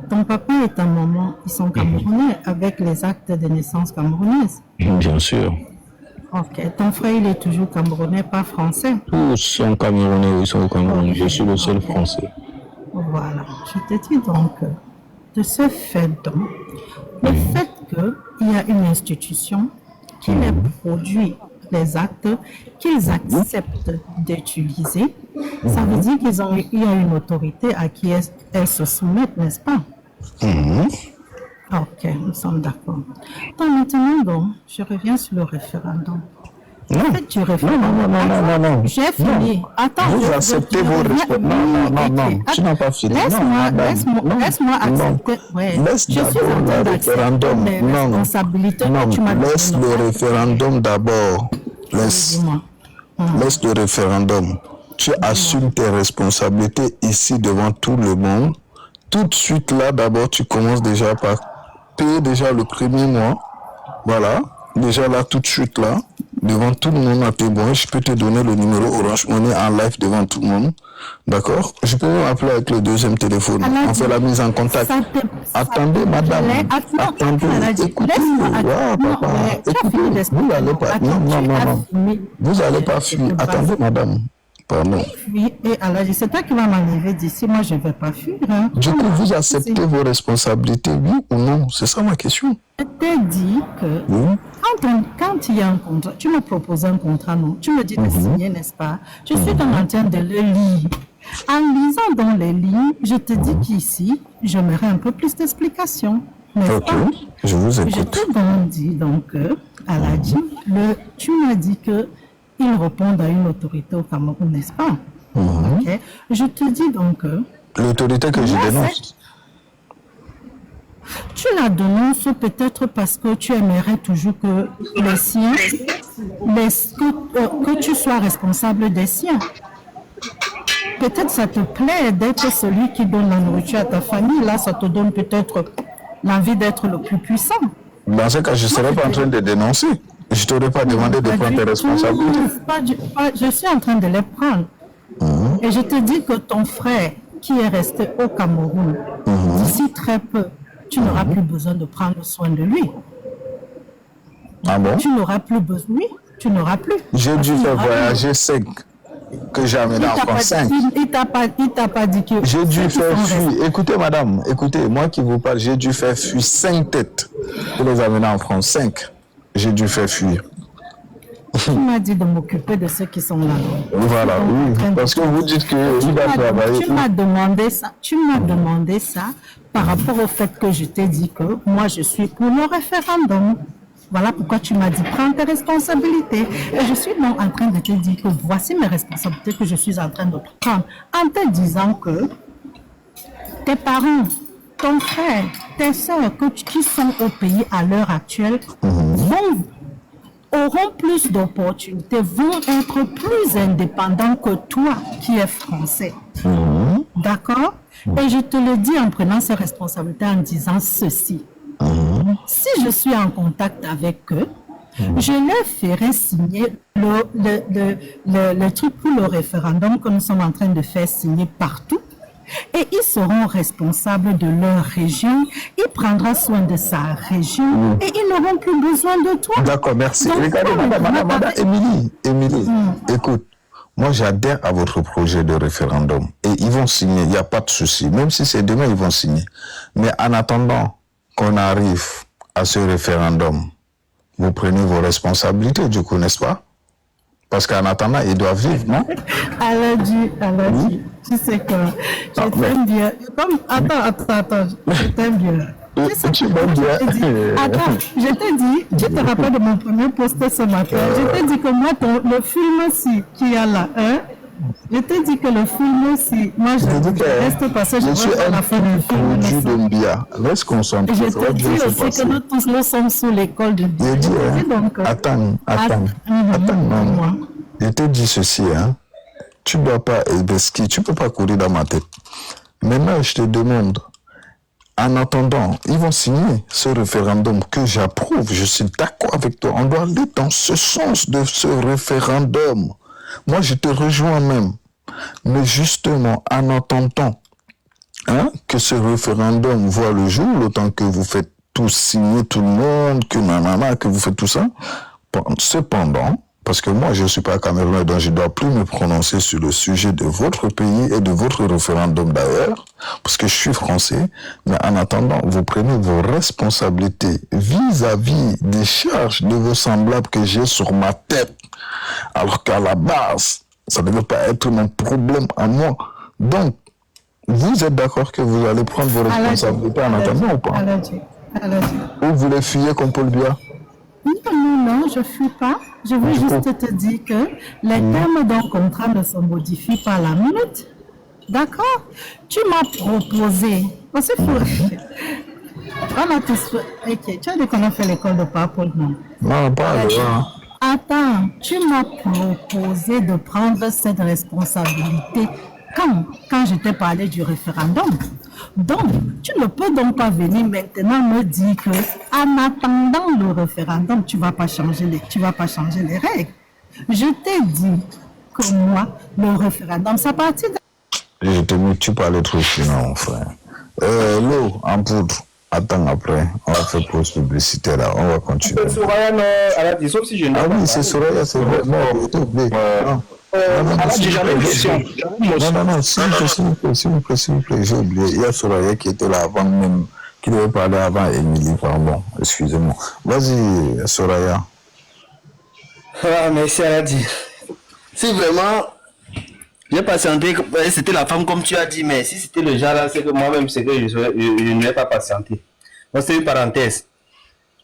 ton papa et ta maman, ils sont camerounais avec les actes de naissance camerounaises? Bien sûr. Ok. Ton frère, il est toujours camerounais, pas français? Tous sont camerounais, ils sont au Cameroun. Je suis le seul français. Voilà. Je te dis donc, de ce fait donc, le fait qu'il y a une institution qui les produit les actes qu'ils acceptent d'utiliser, ça veut dire qu'il y a une autorité à qui elles se soumettent, n'est-ce pas? Ok, nous sommes d'accord. Donc maintenant, donc, je reviens sur le référendum. Non. En fait, tu référendum. Non. J'ai fini. Attends. Vous acceptez vos responsabilités. Non. Tu n'as pas fini. Laisse-moi accepter. Ouais. Laisse Je suis en train d'accepter mes responsabilités que tu m'as données. Laisse le référendum d'abord. Laisse le référendum. Tu assumes tes responsabilités ici devant tout le monde. Tout de suite là, d'abord, tu commences déjà par payer déjà le premier mois. Voilà. Déjà là, tout de suite là, devant tout le monde à témoin, je peux te donner le numéro Orange Money en live devant tout le monde. D'accord? Je peux même appeler avec le deuxième téléphone. On fait la mise en contact. Attendez, madame. Attendez. Écoutez. Papa. Écoutez. Vous n'allez pas. Non. Vous n'allez pas fuir. Attendez, madame. Pardon. Oui, et alors, c'est toi qui vas m'enlever d'ici. Moi, je ne vais pas fuir. Hein. Du coup, vous acceptez vos responsabilités, oui ou non? C'est ça ma question. Je t'ai dit que Oui. quand il y a un contrat, tu me proposes un contrat, non? Tu me dis de signer, n'est-ce pas? Je suis donc en train de le lire. En lisant dans les lignes, je te dis qu'ici, j'aimerais un peu plus d'explications. Ok, je vous Je écoute. t'ai donc dit, donc, Aladji, tu m'as dit qu'il répond à une autorité au Cameroun, n'est-ce pas? Ok. Je te dis donc que L'autorité que je Moi, dénonce. tu la dénonces peut-être parce que tu aimerais toujours que les siens, que tu sois responsable des siens. Peut-être ça te plaît d'être celui qui donne la nourriture à ta famille. Là, ça te donne peut-être l'envie d'être le plus puissant. Dans ce cas, je ne serais pas en train de dénoncer. Je ne t'aurais pas demandé de prendre tes responsabilités. Je suis en train de les prendre. Et je te dis que ton frère, qui est resté au Cameroun, d'ici très peu, tu n'auras plus besoin de prendre soin de lui. Ah bon? Tu n'auras plus besoin. Oui, tu n'auras plus. J'ai Parce dû qu'il faire n'aura voyager 5, que j'ai amené en France 5. Il t'a pas dit que... J'ai dû ceux qui faire sont fuir. Écoutez, madame, écoutez, moi qui vous parle, j'ai dû faire fuir 5 têtes pour les amener en France. 5. J'ai dû faire fuir. Tu m'as dit de m'occuper de ceux qui sont là. Voilà, oui. Parce que vous dites qu'il va travailler. Tu m'as demandé ça. Tu m'as demandé ça par rapport au fait que je t'ai dit que moi je suis pour le référendum. Voilà pourquoi tu m'as dit prends tes responsabilités. Et je suis donc en train de te dire que voici mes responsabilités que je suis en train de prendre en te disant que tes parents, ton frère, tes soeurs qui sont au pays à l'heure actuelle auront plus d'opportunités, vont être plus indépendants que toi qui es français. D'accord? Et je te le dis en prenant ces responsabilités en disant ceci. Si je suis en contact avec eux, je leur ferai signer le truc pour le référendum que nous sommes en train de faire signer partout. Et ils seront responsables de leur région, il prendra soin de sa région et ils n'auront plus besoin de toi. D'accord, merci. Donc, Regardez, madame, Émilie, écoute, moi j'adhère à votre projet de référendum et ils vont signer, il n'y a pas de souci. Même si c'est demain, ils vont signer. Mais en attendant qu'on arrive à ce référendum, vous prenez vos responsabilités, du coup, n'est-ce pas? Parce qu'en attendant, ils doivent vivre, non? Aladji, tu sais quoi? Je t'aime bien. Attends, je t'aime bien. Tu m'aimes bien. Attends, je t'ai dit, tu te rappelles de mon premier post ce matin, je t'ai dit que moi, le film aussi qu'il y a là, hein? Je t'ai dit que le film aussi, moi je reste parce que je suis vois la fin du film. produit de Mbia. Laisse qu'on s'en Je te dis aussi que nous tous, nous sommes sous l'école de Mbia. Je dis, attends, non. Je te dis ceci, hein. Tu ne dois pas, tu ne peux pas courir dans ma tête. Maintenant, je te demande, en attendant, ils vont signer ce référendum que j'approuve. Je suis d'accord avec toi. On doit aller dans ce sens de ce référendum. Moi, je te rejoins même. Mais justement, en attendant que ce référendum voit le jour, le temps que vous faites tout signer tout le monde, que vous faites tout ça, cependant, parce que moi, je ne suis pas Camerounais, donc je ne dois plus me prononcer sur le sujet de votre pays et de votre référendum d'ailleurs, parce que je suis français, mais en attendant, vous prenez vos responsabilités vis-à-vis des charges de vos semblables que j'ai sur ma tête, alors qu'à la base, ça ne devait pas être mon problème à moi. Donc, vous êtes d'accord que vous allez prendre vos responsabilités en attendant ou pas? Ou vous voulez fuir comme Paul Biya? Non, je ne fuis pas. Je veux juste te dire que les termes d'un contrat ne se modifient pas à la minute. D'accord? Tu m'as proposé. Parce que on a tous fait. Ok, tu as dit qu'on a fait l'école de Paul, non? Non, pas alors. Attends, tu m'as proposé de prendre cette responsabilité quand je t'ai parlé du référendum. Donc, tu ne peux donc pas venir maintenant me dire que en attendant le référendum, tu ne vas pas changer les règles. Je t'ai dit que moi, le référendum, ça partit de... Je te dis, tu parles trop sinon, frère. L'eau en poudre. Attends, après, on va faire pause publicité là, on va continuer. Soraya, Aladji, sauf si je ne... Ah oui, c'est Soraya, c'est vrai. Non, J'ai jamais une question. Non, s'il vous plaît, j'ai oublié. Il y a Soraya qui était là avant même, qui devait parler avant Émilie, pardon, excusez-moi. Vas-y, Soraya. Ah, merci Aladi. Si vraiment, j'ai patienté, c'était la femme comme tu as dit, mais si c'était le genre là, c'est que moi-même, c'est que je ne vais pas patienter. Bon, c'est une parenthèse.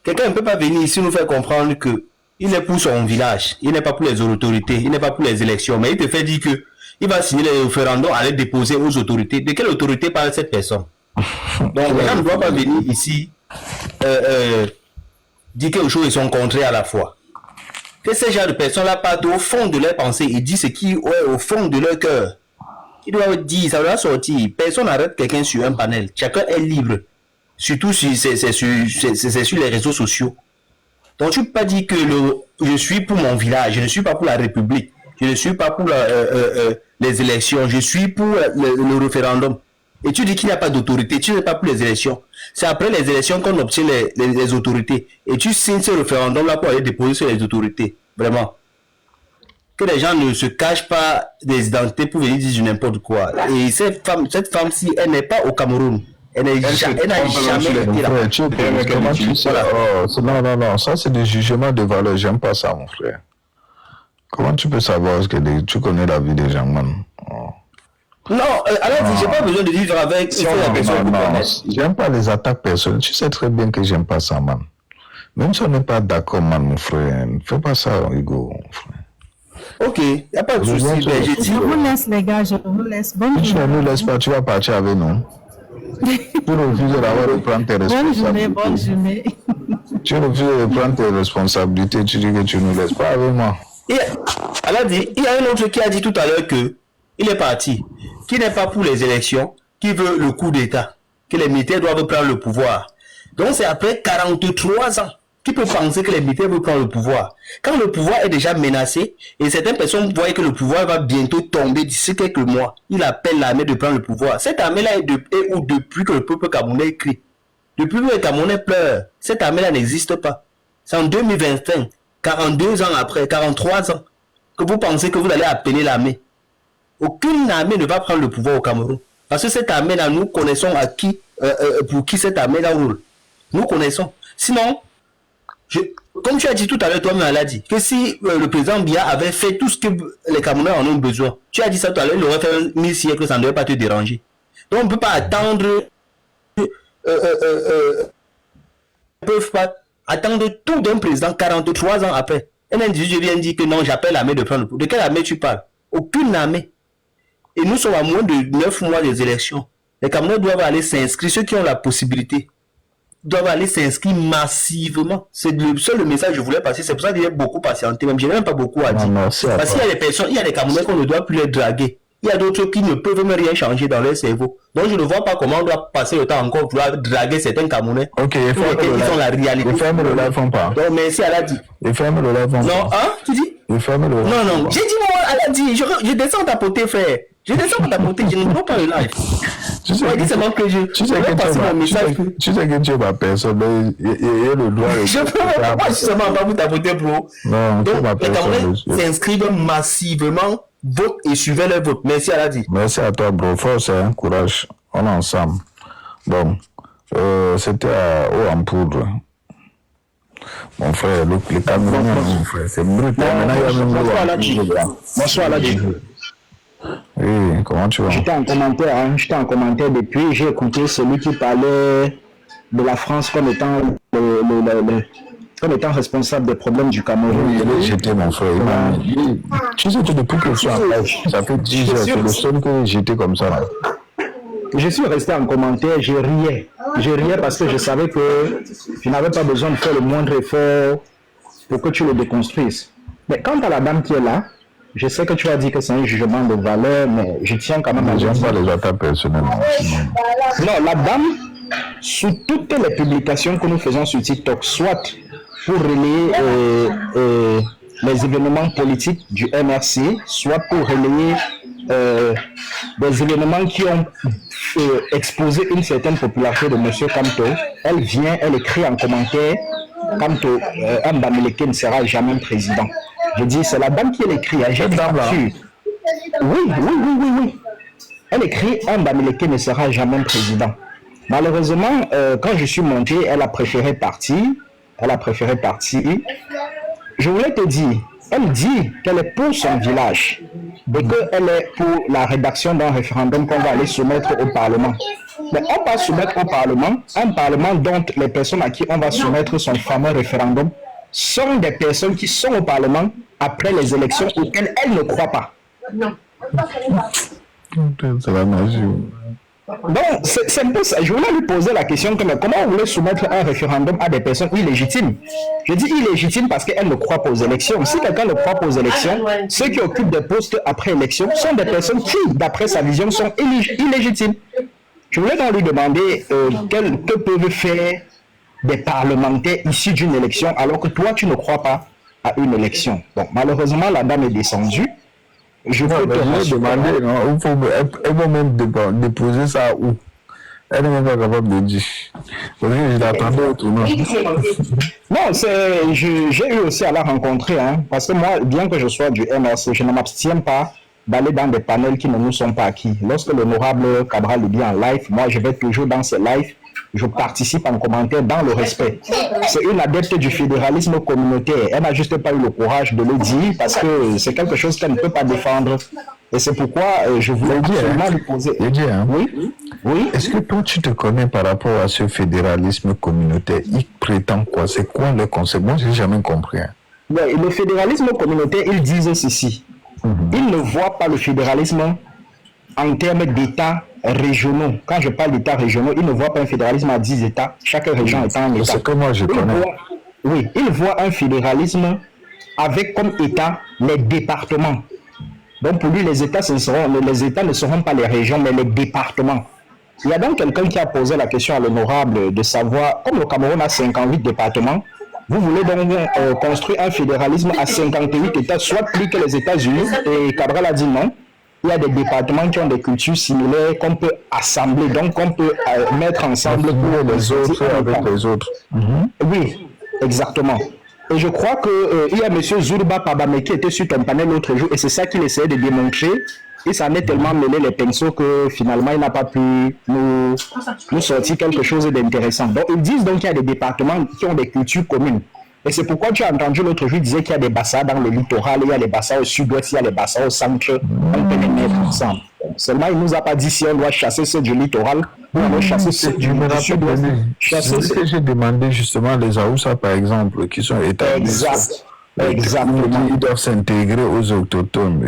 Quelqu'un ne peut pas venir ici nous faire comprendre que il est pour son village, il n'est pas pour les autorités, il n'est pas pour les élections, mais il te fait dire que il va signer les référendums, aller déposer aux autorités. De quelle autorité parle cette personne? Donc, les gens ne doivent pas venir ici dire quelque chose et son contraire à la fois. Que ces gens de personnes-là partent au fond de leur pensée et disent ce qui est au fond de leur cœur. Ils doivent dire, ça doit sortir. Personne n'arrête quelqu'un sur un panel. Chacun est libre. Surtout c'est sur les réseaux sociaux. Donc tu ne peux pas dire que je suis pour mon village, je ne suis pas pour la République, je ne suis pas pour les élections, je suis pour le référendum. Et tu dis qu'il n'y a pas d'autorité, tu n'es pas pour les élections. C'est après les élections qu'on obtient les autorités. Et tu signes ce référendum-là pour aller déposer sur les autorités. Vraiment. Que les gens ne se cachent pas des identités pour venir dire n'importe quoi. Et cette femme-ci, elle n'est pas au Cameroun. Elle n'a jamais été là. Non, ça c'est des jugements de valeur. J'aime pas ça, mon frère. Comment tu peux savoir ce que tu connais la vie des gens, man? Non, alors j'ai pas besoin de vivre avec la personne. Non, j'aime pas les attaques personnelles. Tu sais très bien que j'aime pas ça, man. Même si on n'est pas d'accord, man, mon frère, ne fais pas ça, Hugo, mon frère. Ok, il n'y a pas de souci. Je vous laisse, les gars, je vous laisse. Bonne journée. Tu ne nous laisses pas, tu vas partir avec nous. Tu refuses d'avoir de prendre tes responsabilités. Bonne journée. Tu refuses de prendre tes responsabilités, tu dis que tu ne nous laisses pas avec moi. Elle a dit, il y a un autre qui a dit tout à l'heure que il est parti, qui n'est pas pour les élections, qui veut le coup d'État, que les militaires doivent prendre le pouvoir. Donc c'est après 43 ans qui peut penser que les militaires veulent prendre le pouvoir. Quand le pouvoir est déjà menacé, et certaines personnes voient que le pouvoir va bientôt tomber d'ici quelques mois, il appelle l'armée de prendre le pouvoir. Cette armée-là est depuis que le peuple camerounais écrit. Depuis que le Camerounais pleure, cette armée-là n'existe pas. C'est en 2025, 42 ans après, 43 ans, que vous pensez que vous allez appeler l'armée. Aucune armée ne va prendre le pouvoir au Cameroun. Parce que cette armée-là, nous connaissons pour qui cette armée-là roule. Nous connaissons. Sinon, comme tu as dit tout à l'heure, toi-même, elle a dit que si le président Biya avait fait tout ce que les Camerounais en ont besoin, tu as dit ça tout à l'heure, il aurait fait 1000 siècles, ça ne devait pas te déranger. Donc, on ne peut pas attendre, ne peuvent pas attendre tout d'un président 43 ans après. Un individu vient dire que non, j'appelle l'armée de prendre le pouvoir. De quelle armée tu parles? Aucune armée. Et nous sommes à moins de 9 mois des élections. Les Camerounais doivent aller s'inscrire, ceux qui ont la possibilité doivent aller s'inscrire massivement. C'est le seul message que je voulais passer. C'est pour ça que j'ai beaucoup patienté. Même je n'ai même pas beaucoup à dire. Parce qu'il y a des personnes, il y a des Camerounais qu'on ne doit plus les draguer. Il y a d'autres qui ne peuvent même rien changer dans leur cerveau. Donc je ne vois pas comment on doit passer le temps encore pour draguer certains Camerounais. Ok, ils ont la réalité. Les femmes ne le font pas. Donc merci à la dit. Les femmes ne le font pas. Non, hein, tu dis? Les femmes ne le font pas. Non, j'ai dit moi, elle a dit, je descends tapoter, frère. Je descends tapoter, je ne vois pas le live. Tu sais que tu es ma personne, et le droit. Je peux pas justement pas vous tapoter, bro. Non, donc les Camerounais s'inscrivent massivement, votent et suivent leur vote. Merci à la dit. Merci à toi, bro. Force, hein, courage. On est ensemble. Bon, c'était haut en poudre. Mon frère, les Camerounais, mon frère, c'est brutal. Bonsoir, Aladji. Oui, comment tu vas? J'étais en commentaire depuis, j'ai écouté celui qui parlait de la France comme étant responsable des problèmes du Cameroun. J'étais mon frère. Tu sais que depuis que je suis en live, ça fait 10 heures, c'est le seul que j'étais comme ça. Je suis resté en commentaire, je riais parce que je savais que je n'avais pas besoin de faire le moindre effort pour que tu le déconstruises. Mais quant à la dame qui est là, je sais que tu as dit que c'est un jugement de valeur, mais je tiens quand même à dire... J'aime pas les attaques personnellement. Non, la dame, sur toutes les publications que nous faisons sur TikTok, soit pour relayer les événements politiques du MRC, soit pour relayer des événements qui ont exposé une certaine popularité de M. Kamto, elle écrit en commentaire Kamto Mbamileke ne sera jamais président. Je dis, c'est la dame qui l'écrit. J'ai des captures. Oui. Elle écrit, un Bamileke ne sera jamais président. Malheureusement, quand je suis monté, elle a préféré partir. Je voulais te dire, elle dit qu'elle est pour son village et qu'elle est pour la rédaction d'un référendum qu'on va aller soumettre au Parlement. Mais on va soumettre au Parlement, un Parlement dont les personnes à qui on va soumettre son fameux référendum sont des personnes qui sont au Parlement après les élections auxquelles elle ne croit pas. C'est la magie. Donc, c'est un peu ça. Je voulais lui poser la question mais comment on voulait soumettre un référendum à des personnes illégitimes? Je dis illégitimes parce qu'elles ne croient pas aux élections. Si quelqu'un ne croit pas aux élections, ceux qui occupent des postes après élection sont des personnes qui, d'après sa vision, sont illégitimes. Je voulais donc lui demander que peuvent faire des parlementaires issus d'une élection alors que toi, tu ne crois pas à une élection. Bon, malheureusement, la dame est descendue. Je peux te demander, non, elle va même déposer ça où? Elle n'est même pas capable de dire. Parce que je l'attendais au tournant. Non, j'ai eu aussi à la rencontrer, parce que moi, bien que je sois du MRC, je ne m'abstiens pas d'aller dans des panels qui ne nous sont pas acquis. Lorsque l'honorable Cabral est bien en live, moi je vais toujours dans ces lives, je participe en commentaire dans le respect. C'est une adepte du fédéralisme communautaire. Elle n'a juste pas eu le courage de le dire parce que c'est quelque chose qu'elle ne peut pas défendre. Et c'est pourquoi je voulais absolument lui poser. Oui. Est-ce que toi tu te connais par rapport à ce fédéralisme communautaire? Il prétend quoi? C'est quoi le concept? Moi je n'ai jamais compris. Le fédéralisme communautaire, ils disent ceci. Ils ne voient pas le fédéralisme en termes d'États régionaux. Quand je parle d'États régionaux, ils ne voient pas un fédéralisme à 10 États, chaque région étant un État. C'est que moi je connais. Ils voient un fédéralisme avec comme État les départements. Donc pour lui, les États ne seront pas les régions, mais les départements. Il y a donc quelqu'un qui a posé la question à l'honorable de savoir, comme le Cameroun a 58 départements, vous voulez donc construire un fédéralisme à 58 États, soit plus que les États-Unis, et Cabral a dit non. Il y a des départements qui ont des cultures similaires qu'on peut assembler, donc qu'on peut mettre ensemble pour les autres avec les autres. Oui, exactement. Et je crois qu'il y a M. Zurba Pabame qui était sur ton panel l'autre jour, et c'est ça qu'il essayait de démontrer. Il s'en est tellement mêlé les pinceaux que finalement il n'a pas pu nous sortir quelque chose d'intéressant. Donc ils disent donc qu'il y a des départements qui ont des cultures communes. Et c'est pourquoi tu as entendu l'autre jour, il disait qu'il y a des bassins dans le littoral, il y a des bassins au sud-ouest, il y a des bassins au centre, on peut les mettre ensemble. Seulement, il ne nous a pas dit si on doit chasser ceux du littoral ou on doit chasser ceux du sud-ouest. C'est ce que j'ai demandé justement les Aoussa, par exemple, qui sont établis. Exactement. Ils doivent s'intégrer aux autochtones.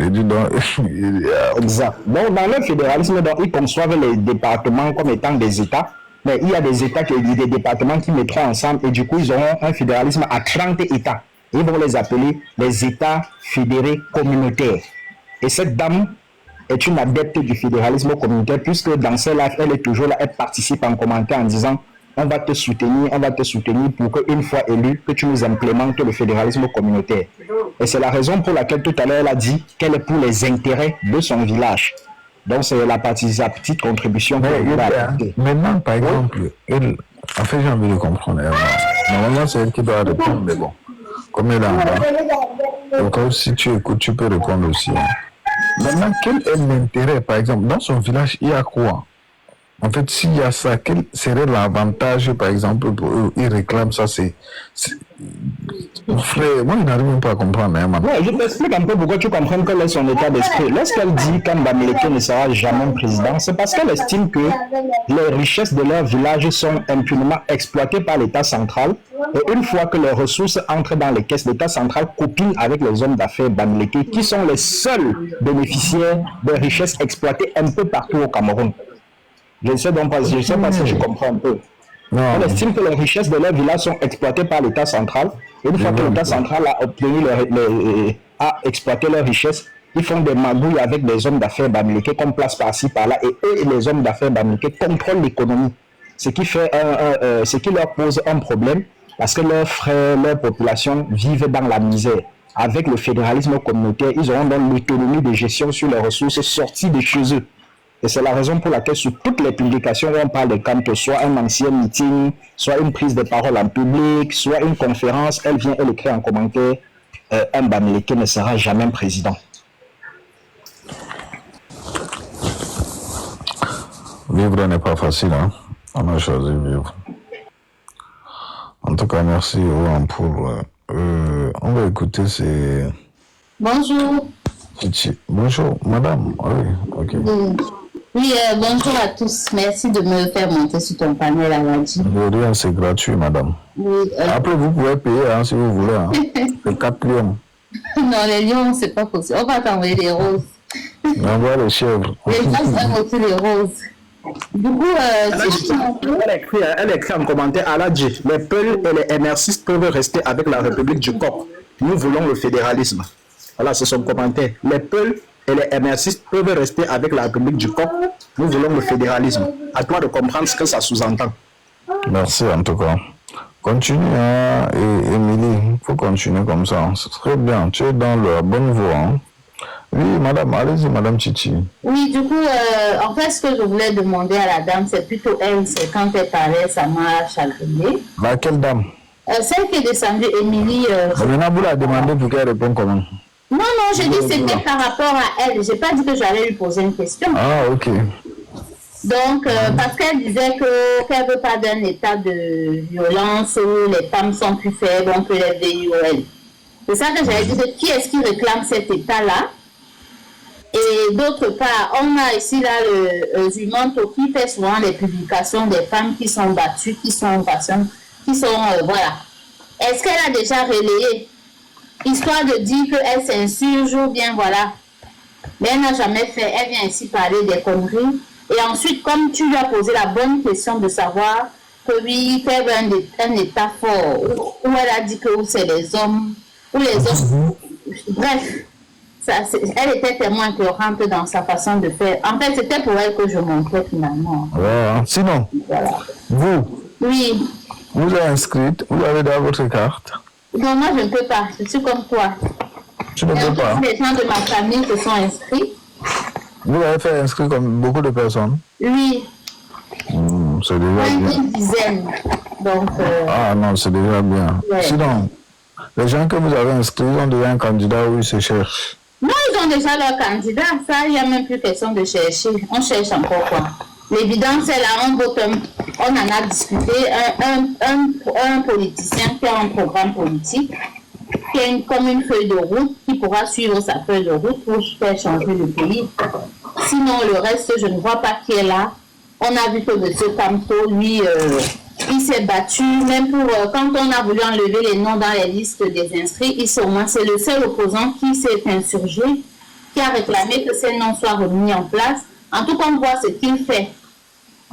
Exact. Donc, dans le fédéralisme, ils conçoivent les départements comme étant des États. Mais il y a des États, des départements qui mettront ensemble et du coup, ils auront un fédéralisme à 30 États. Ils vont les appeler les États fédérés communautaires. Et cette dame est une adepte du fédéralisme communautaire puisque dans ces lives, elle est toujours là, elle participe en commentaire en disant on va te soutenir pour qu'une fois élue, que tu nous implémentes le fédéralisme communautaire. Et c'est la raison pour laquelle tout à l'heure, elle a dit qu'elle est pour les intérêts de son village. Donc, c'est sa petite contribution. Maintenant, par exemple, en fait, j'ai envie de comprendre. Normalement, c'est elle qui doit répondre, mais bon, comme elle est en bas, donc si tu écoutes, tu peux répondre aussi. Maintenant, quel est l'intérêt, par exemple, dans son village, il y a quoi? En fait, s'il y a ça, quel serait l'avantage, par exemple, pour eux? Ils réclament ça, frère, moi, je n'arrive même pas à comprendre. Je t'explique un peu pourquoi tu comprends quel est son état d'esprit. Lorsqu'elle dit qu'un Bamileke ne sera jamais président, c'est parce qu'elle estime que les richesses de leur village sont impunément exploitées par l'État central. Et une fois que les ressources entrent dans les caisses, l'État central copine avec les hommes d'affaires Bamileke, qui sont les seuls bénéficiaires des richesses exploitées un peu partout au Cameroun. Je ne sais pas si je comprends un peu. On estime que les richesses de leur village sont exploitées par l'État central. Et une fois que l'État central a exploité leurs richesses, ils font des magouilles avec des hommes d'affaires Bamileke qu'on place par-ci, par-là. Et eux, les hommes d'affaires Bamileke contrôlent l'économie. Ce qui leur pose un problème parce que leurs frères, leur population vivent dans la misère. Avec le fédéralisme communautaire, ils auront donc l'autonomie de gestion sur les ressources sorties de chez eux. Et c'est la raison pour laquelle sur toutes les publications où on parle de Kanto, soit un ancien meeting, soit une prise de parole en public, soit une conférence, elle vient, elle écrit en commentaire un Bamileke ne sera jamais président. Vivre n'est pas facile, hein. On a choisi vivre. En tout cas, merci pour. On va écouter ces. Bonjour. Bonjour, madame. Oui, ok. Oui, bonjour à tous. Merci de me faire monter sur ton panel à la J. Rien, c'est gratuit, madame. Oui, Après, vous pouvez payer hein, si vous voulez. Hein. C'est 4 lions. Non, les lions, c'est pas possible. On va t'envoyer des roses. On envoie les chèvres. Les gens aiment aussi les roses. Du coup, elle écrit en commentaire à la J. Les Peuls et les MR6 peuvent rester avec la République du Coq. Nous voulons le fédéralisme. Voilà, c'est son commentaire. Les Peuls et les MR6 peuvent rester avec la République du Coq. Nous voulons le fédéralisme. À toi de comprendre ce que ça sous-entend. Merci en tout cas. Continue, hein, et Émilie, il faut continuer comme ça. C'est très bien, tu es dans la bonne voie. Hein. Oui, madame, allez-y, madame Chichi. oui, du coup, en fait, ce que je voulais demander à la dame, c'est plutôt elle, c'est quand elle parlait, ça m'a chagriné. Laquelle dame? Celle qui est descendue, Émilie. Maintenant, vous la demandez pour qu'elle réponde comment? Non, j'ai dit c'était par rapport à elle. J'ai pas dit que j'allais lui poser une question. Ah, ok. Donc, parce qu'elle disait qu'elle ne veut pas d'un état de violence où les femmes sont plus faibles, on peut les VIOL. C'est ça que j'avais dit, qui est-ce qui réclame cet état-là? Et d'autre part, on a ici là le Zumanto qui fait souvent les publications des femmes qui sont battues, qui sont voilà. Est-ce qu'elle a déjà relayé, histoire de dire qu'elle s'insurge ou bien voilà. Mais elle n'a jamais fait, elle vient ici parler des conneries. Et ensuite, comme tu lui as posé la bonne question de savoir que oui, qu'elle veut un état fort, où elle a dit que c'est les hommes, ou les hommes, bref. Elle était tellement écœurante dans sa façon de faire. En fait, c'était pour elle que je montrais finalement. Ouais. Sinon, voilà. Vous, oui. Vous êtes inscrite, vous avez dans votre carte. Non, moi je ne peux pas, je suis comme toi. Tu ne peux pas. Les gens de ma famille se sont inscrits. Vous avez fait inscrire comme beaucoup de personnes? Oui. C'est déjà bien. Une dizaine. Donc, Ah non, c'est déjà bien. Ouais. Sinon, les gens que vous avez inscrits, ils ont déjà un candidat où ils se cherchent. Non, ils ont déjà leur candidat. Ça, il n'y a même plus question de chercher. On cherche encore quoi. L'évidence est là, on en a discuté. Un politicien qui a un programme politique, qui a comme une feuille de route, qui pourra suivre sa feuille de route pour faire changer le pays. Sinon, le reste, je ne vois pas qui est là. On a vu que M. Camto, lui, il s'est battu, même pour quand on a voulu enlever les noms dans les listes des inscrits, c'est le seul opposant qui s'est insurgé, qui a réclamé que ces noms soient remis en place. En tout cas, on voit ce qu'il fait,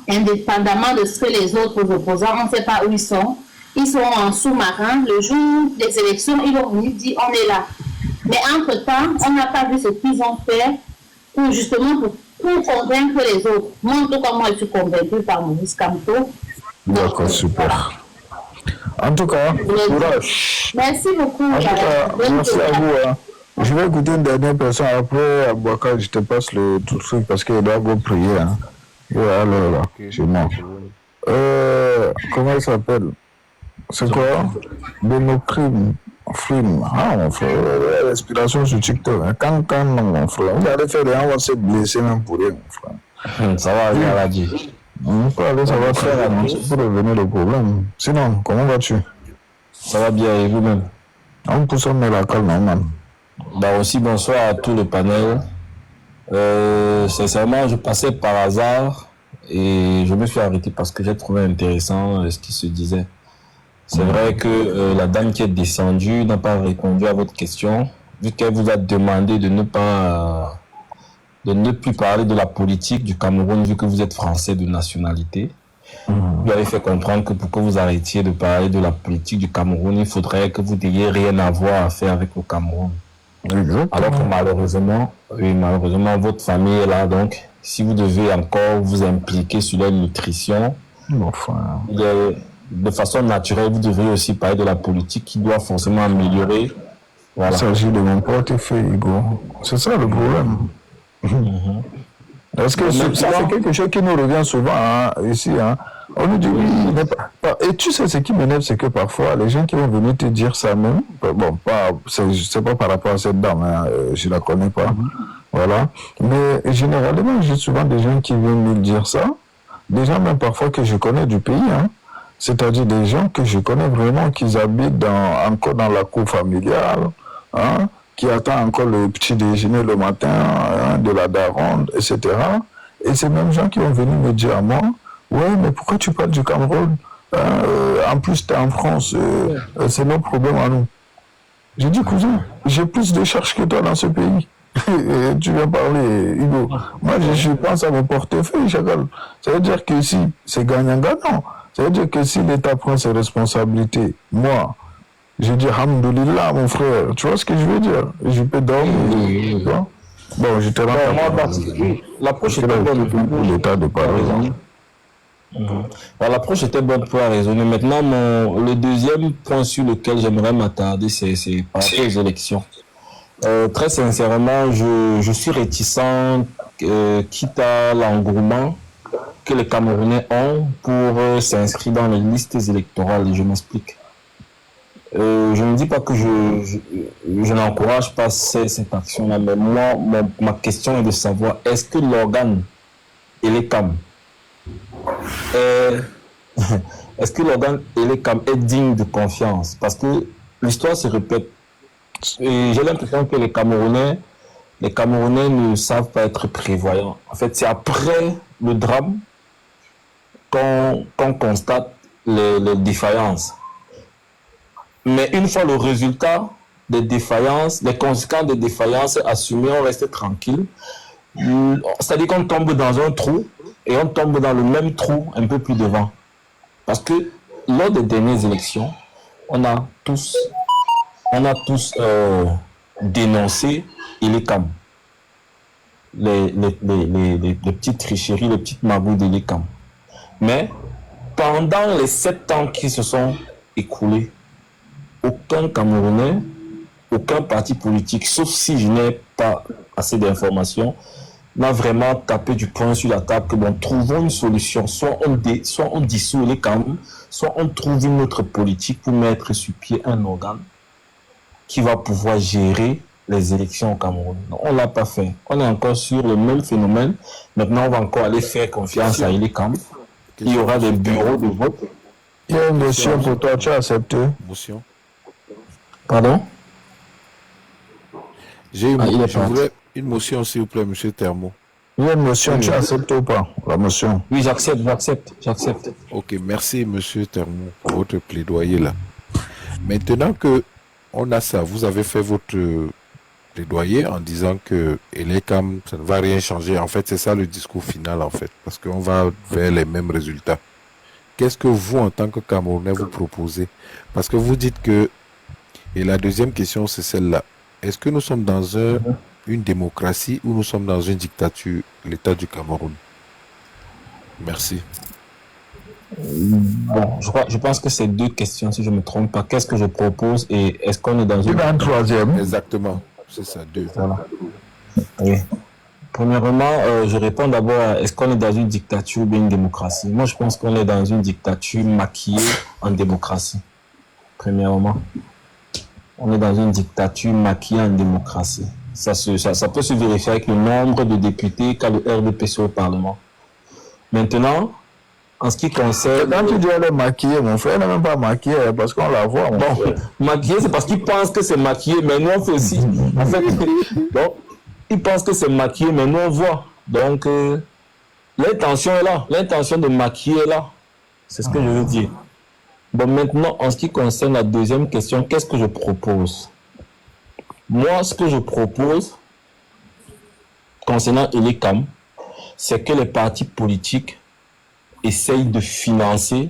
indépendamment de ce que les autres opposants, on ne sait pas où ils sont. Ils sont en sous-marin. Le jour des élections, ils ont venu dire on est là. Mais entre-temps, on n'a pas vu ce qu'ils ont fait pour justement pour convaincre les autres. Moi, en tout cas, moi, je suis convaincue par Maurice Camto. D'accord, super. En tout cas, courage. Merci beaucoup. En tout cas, merci à vous. Hein. Je vais écouter une dernière personne. Après, Abouaka, je te passe le tout truc parce qu'il doit go prier. Hein. Ouais, alors là, chez moi. Comment il s'appelle? C'est quoi? Démocrime. Film. Ah, mon frère, respiration sur TikTok. Quand, non, mon frère. Vous allez faire des gens, on va se blesser même pour rien, mon frère. Ça va, bien l'a dit. On peut aller, ça va faire pour revenir le problème. Sinon, comment vas-tu? Ça va bien, et vous-même? On peut s'en mettre la calme, normal. Bah aussi, bonsoir à tout le panel. Sincèrement, je passais par hasard et je me suis arrêté parce que j'ai trouvé intéressant ce qui se disait. C'est vrai que la dame qui est descendue n'a pas répondu à votre question, vu qu'elle vous a demandé de ne plus parler de la politique du Cameroun, vu que vous êtes français de nationalité. Vous avez fait comprendre que pour que vous arrêtiez de parler de la politique du Cameroun, il faudrait que vous n'ayez rien à voir à faire avec le Cameroun. Alors que malheureusement, votre famille est là, donc si vous devez encore vous impliquer sur la nutrition, de façon naturelle, vous devez aussi parler de la politique qui doit forcément améliorer. Voilà. Il s'agit de mon portefeuille, Hugo. C'est ça le problème. Parce que ça, c'est quelque chose qui nous revient souvent hein, ici. Hein. On nous dit oui, il n'est pas... Et tu sais, ce qui m'énerve, c'est que parfois, les gens qui vont venir te dire ça même, bon, c'est pas par rapport à cette dame, hein, je la connais pas, voilà. Mais généralement, j'ai souvent des gens qui viennent me dire ça, des gens même parfois que je connais du pays, hein. C'est-à-dire des gens que je connais vraiment, qui habitent encore dans la cour familiale, hein, qui attendent encore le petit déjeuner le matin, hein, de la daronde, etc. Et ces mêmes gens qui vont venir me dire à moi, ouais, mais pourquoi tu parles du Cameroun? En plus, tu es en France, c'est notre problème à nous. J'ai dit, cousin, j'ai plus de charges que toi dans ce pays. Et tu viens parler, Hugo. Moi, je pense à mon portefeuille, Chacal. Ça veut dire que si c'est gagnant-gagnant, ça veut dire que si l'État prend ses responsabilités, moi, je dis, Alhamdoulilah, mon frère. Tu vois ce que je veux dire? Je peux dormir. Bon, je te rends l'approche était bonne pour l'État de parler. L'approche était bonne pour raisonner. Maintenant, le deuxième point sur lequel j'aimerais m'attarder, c'est par rapport aux élections. Très sincèrement, je suis réticent, quitte à l'engouement que les Camerounais ont pour s'inscrire dans les listes électorales. Et je m'explique. Je ne dis pas que je n'encourage pas cette action-là, mais moi, ma question est de savoir, est-ce que l'organe Elecam est-ce que l'organe Elecam est digne de confiance? Parce que l'histoire se répète. Et j'ai l'impression que les Camerounais ne savent pas être prévoyants. En fait, c'est après le drame qu'on constate les défaillances. Mais une fois le résultat des défaillances, les conséquences des défaillances assumées, on reste tranquille. C'est-à-dire qu'on tombe dans un trou et on tombe dans le même trou un peu plus devant. Parce que lors des dernières élections, on a tous dénoncé Elecam. Les petites tricheries, les petites magouilles d'Elecam. Mais pendant les 7 ans qui se sont écoulés, aucun Camerounais, aucun parti politique, sauf si je n'ai pas assez d'informations, n'a vraiment tapé du poing sur la table que bon, trouvons une solution. Soit on dissout les Camerounais, soit on trouve une autre politique pour mettre sur pied un organe qui va pouvoir gérer les élections au Cameroun. Non, on ne l'a pas fait. On est encore sur le même phénomène. Maintenant, on va encore aller faire confiance à Elecam. Il y aura des bureaux de vote. Il y a une motion pour toi, tu as accepté? Motion. Pardon? J'ai une motion, s'il vous plaît, M. Termo. Il y a une motion, tu acceptes ou pas, la motion? Oui, j'accepte. Ok, merci, M. Termo, pour votre plaidoyer là. Maintenant que on a ça, vous avez fait votre plaidoyer en disant que Elecam, ça ne va rien changer. En fait, c'est ça le discours final, en fait, parce qu'on va vers les mêmes résultats. Qu'est-ce que vous, en tant que Camerounais, vous proposez? Parce que vous dites que, et la deuxième question, c'est celle-là. Est-ce que nous sommes dans une démocratie ou nous sommes dans une dictature, l'État du Cameroun? Merci. Bon, je pense que c'est 2 questions, si je ne me trompe pas. Qu'est-ce que je propose et est-ce qu'on est dans une troisième? Exactement, c'est ça, 2. Voilà. Oui. Premièrement, je réponds d'abord à est-ce qu'on est dans une dictature ou bien une démocratie? Moi, je pense qu'on est dans une dictature maquillée en démocratie. Premièrement, on est dans une dictature maquillée en démocratie. Ça peut se vérifier avec le nombre de députés qu'a le RDPC au Parlement. Maintenant, en ce qui concerne... Quand tu dis elle est maquillée, mon frère, elle n'est même pas maquillée parce qu'on la voit. Bon, maquillée, c'est parce qu'ils pensent que c'est maquillé, mais nous on fait aussi. En fait, donc, ils pensent que c'est maquillé, mais nous on voit. Donc, l'intention est là. L'intention de maquiller est là. C'est ce que je veux dire. Bon, maintenant, en ce qui concerne la deuxième question, qu'est-ce que je propose? Moi, ce que je propose, concernant Elecam, c'est que les partis politiques essayent de financer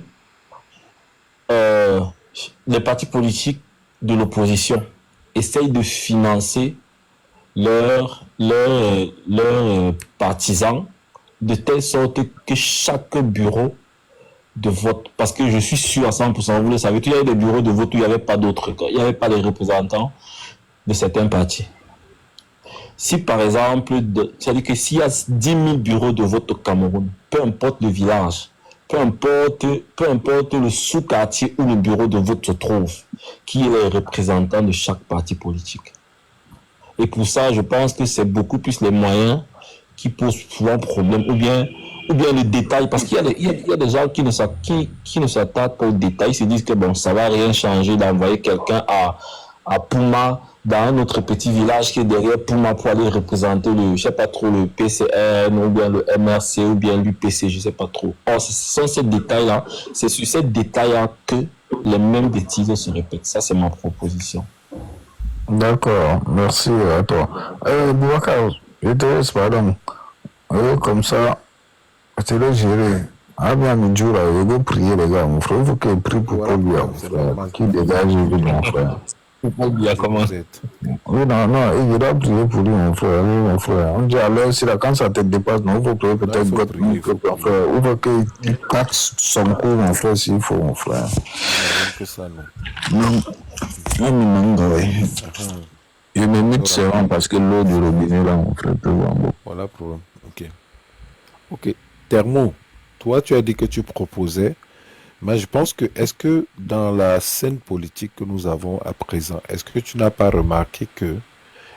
les partis politiques de l'opposition essayent de financer leurs partisans de telle sorte que chaque bureau de vote, parce que je suis sûr à 100%, vous le savez, qu'il y avait des bureaux de vote où il n'y avait pas d'autres, il n'y avait pas les représentants de certains partis. Si par exemple, c'est-à-dire que s'il y a 10 000 bureaux de vote au Cameroun, peu importe le village, peu importe le sous-quartier où le bureau de vote se trouve, qui est le représentant de chaque parti politique. Et pour ça, je pense que c'est beaucoup plus les moyens qui posent souvent problème, ou bien le détail, parce qu'il y a des gens qui ne s'attardent pas au détail, ils se disent que bon, ça va rien changer d'envoyer quelqu'un à Pouma, dans un autre petit village qui est derrière Pouma pour aller représenter je sais pas trop, le PCN, ou bien le MRC, ou bien l'UPC, je sais pas trop. Or, ce sont ces détails-là, c'est sur ces détails-là que les mêmes bêtises se répètent. Ça, c'est ma proposition. D'accord, merci à toi. Boubacar, je te laisse, pardon. Comme ça, je te laisse gérer. Ah bien, mais Djoura, je vais prier les gars, mon frère. Il faut qu'il prie pour Paul Biya, mon frère. Qui dégage, mon frère. Paul Biya, comment? Oui, non, il doit prier pour lui, mon frère. Oui, mon frère. On dit alors, quand ça te dépasse, non, il faut prier peut-être God, mon frère. Ou faut qu'il taxe son coup, mon frère, s'il faut, mon frère. Non, je me mute seulement parce que l'eau du robinet, là, mon frère, peut voir beaucoup. Voilà le problème. Ok. Thermo, toi, tu as dit que tu proposais. Mais je pense que, est-ce que dans la scène politique que nous avons à présent, est-ce que tu n'as pas remarqué qu'il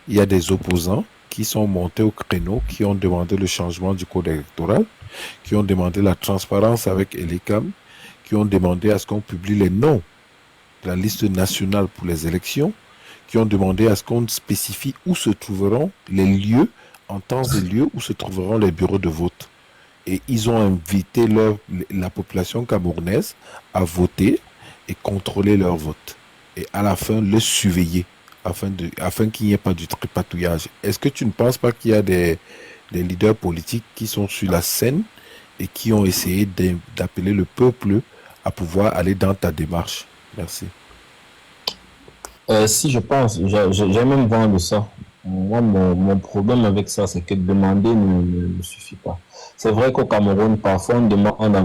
y a des opposants qui sont montés au créneau, qui ont demandé le changement du code électoral, qui ont demandé la transparence avec Elecam, qui ont demandé à ce qu'on publie les noms de la liste nationale pour les élections, qui ont demandé à ce qu'on spécifie où se trouveront les lieux, en temps et lieu, où se trouveront les bureaux de vote. Et ils ont invité la population camerounaise à voter et contrôler leur vote. Et à la fin, le surveiller, afin qu'il n'y ait pas du tripatouillage. Est-ce que tu ne penses pas qu'il y a des leaders politiques qui sont sur la scène et qui ont essayé d'appeler le peuple à pouvoir aller dans ta démarche? Merci. Si, je pense, j'ai même vent de ça. Moi, mon problème avec ça, c'est que demander ne suffit pas. C'est vrai qu'au Cameroun, parfois, on demande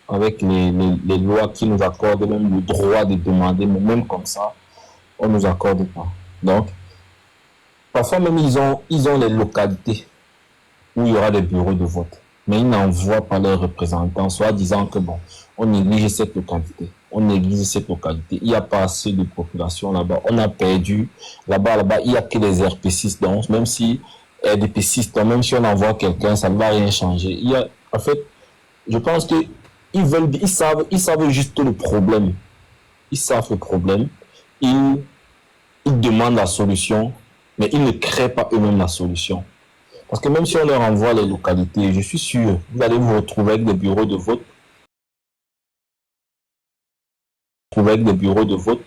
avec les lois qui nous accordent même le droit de demander, mais même comme ça, on ne nous accorde pas. Donc, parfois même, ils ont les localités où il y aura des bureaux de vote, mais ils n'envoient pas leurs représentants, soit disant que bon, on néglige cette localité. Il n'y a pas assez de population là-bas. On a perdu. Là-bas, il n'y a que des RP6. Donc, même si RDP6, même si on envoie quelqu'un, ça ne va rien changer. En fait, je pense qu'ils savent juste le problème. Ils savent le problème. Ils demandent la solution, mais ils ne créent pas eux-mêmes la solution. Parce que même si on leur envoie les localités, je suis sûr, vous allez vous retrouver avec des bureaux de vote. Avec des bureaux de vote.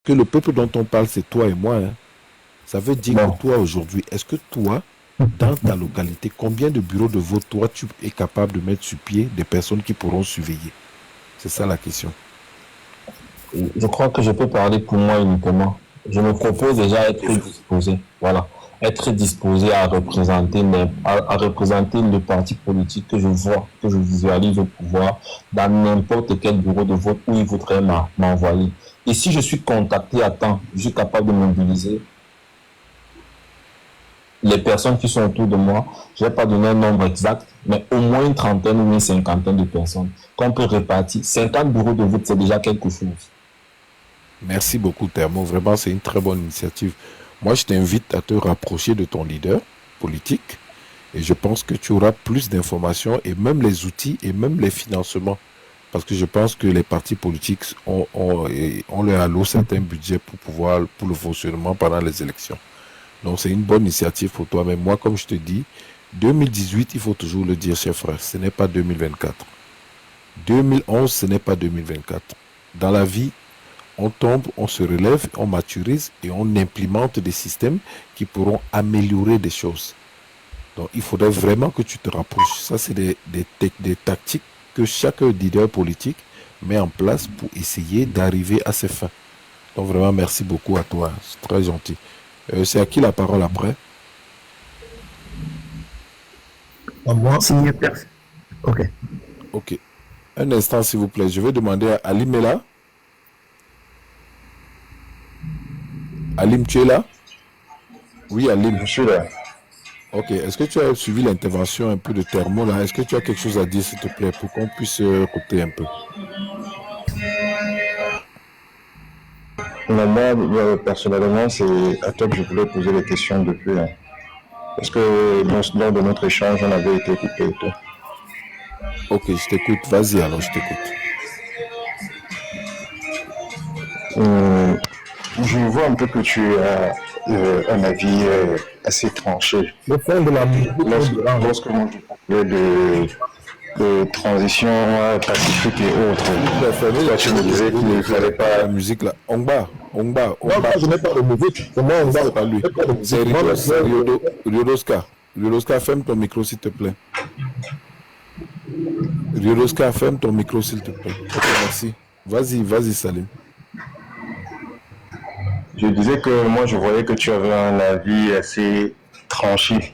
Que le peuple dont on parle, c'est toi et moi. Hein. Ça veut dire que toi, aujourd'hui, est-ce que toi, dans ta localité, combien de bureaux de vote, toi, tu es capable de mettre sur pied des personnes qui pourront surveiller? C'est ça la question. Je crois que je peux parler pour moi uniquement. Je me propose déjà être disposé. Voilà. Être disposé à représenter le parti politique que je vois, que je visualise au pouvoir dans n'importe quel bureau de vote où il voudrait m'envoyer. Et si je suis contacté à temps, je suis capable de mobiliser les personnes qui sont autour de moi. Je ne vais pas donner un nombre exact, mais au moins une trentaine ou une cinquantaine de personnes qu'on peut répartir. 50 bureaux de vote, c'est déjà quelque chose. Merci beaucoup, Thermo. Vraiment, c'est une très bonne initiative. Moi, je t'invite à te rapprocher de ton leader politique et je pense que tu auras plus d'informations et même les outils et même les financements. Parce que je pense que les partis politiques ont leur alloué certains budgets pour le fonctionnement pendant les élections. Donc, c'est une bonne initiative pour toi. Mais moi, comme je te dis, 2018, il faut toujours le dire, chers frères, ce n'est pas 2024. 2011, ce n'est pas 2024. Dans la vie, on tombe, on se relève, on maturise et on implémente des systèmes qui pourront améliorer des choses. Donc, il faudrait vraiment que tu te rapproches. Ça, c'est des tactiques que chaque leader politique, met en place pour essayer d'arriver à ses fins. Donc vraiment, merci beaucoup à toi. C'est très gentil. C'est à qui la parole après? À moi. Ok. Ok. Un instant, s'il vous plaît. Je vais demander à Alim est là. Alim, tu es là? Oui, Alim. Je suis là. Ok. Est-ce que tu as suivi l'intervention un peu de Thermo là? Est-ce que tu as quelque chose à dire, s'il te plaît, pour qu'on puisse écouter un peu? Mais moi, personnellement, c'est à toi que je voulais poser les questions depuis. Hein. Parce que lors de notre échange, on avait été coupé et tout. Ok, je t'écoute. Vas-y alors, je t'écoute. Je vois un peu que tu as un avis assez tranché. Le fond de la musique. Lorsque moi je parlais de transition pacifique et autres, toi, tu me disais qu'il ne fallait pas... La musique là, Ongba. Non, moi, je n'ai pas de musique. C'est moi, C'est pas lui. C'est Riodoska. Riodoska, ferme ton micro s'il te plaît. Riodoska, ferme ton micro s'il te plaît. Ok, merci. Vas-y, Salim. Je disais que moi, je voyais que tu avais un avis assez tranché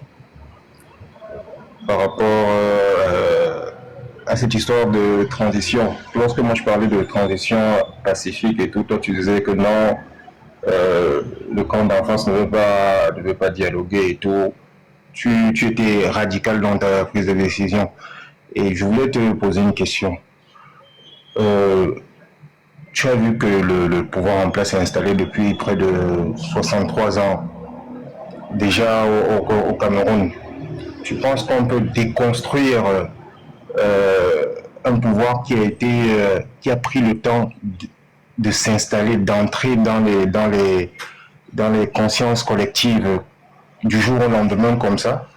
par rapport à cette histoire de transition. Lorsque moi, je parlais de transition pacifique et tout, toi, tu disais que non, le camp d'en face ne veut pas dialoguer et tout. Tu étais radical dans ta prise de décision. Et je voulais te poser une question. Tu as vu que le pouvoir en place est installé depuis près de 63 ans, déjà au Cameroun. Tu penses qu'on peut déconstruire un pouvoir qui a pris le temps de s'installer, d'entrer dans les consciences collectives du jour au lendemain comme ça?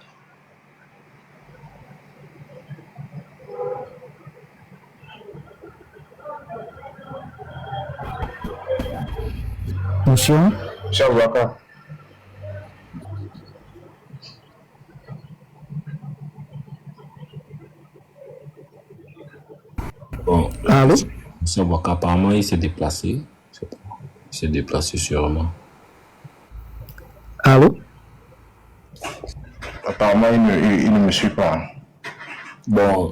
Monsieur? Cher Waka. Bon, Allô? M. Waka, apparemment, il s'est déplacé. Il s'est déplacé sûrement. Allô? Apparemment, il ne me suit pas. Bon,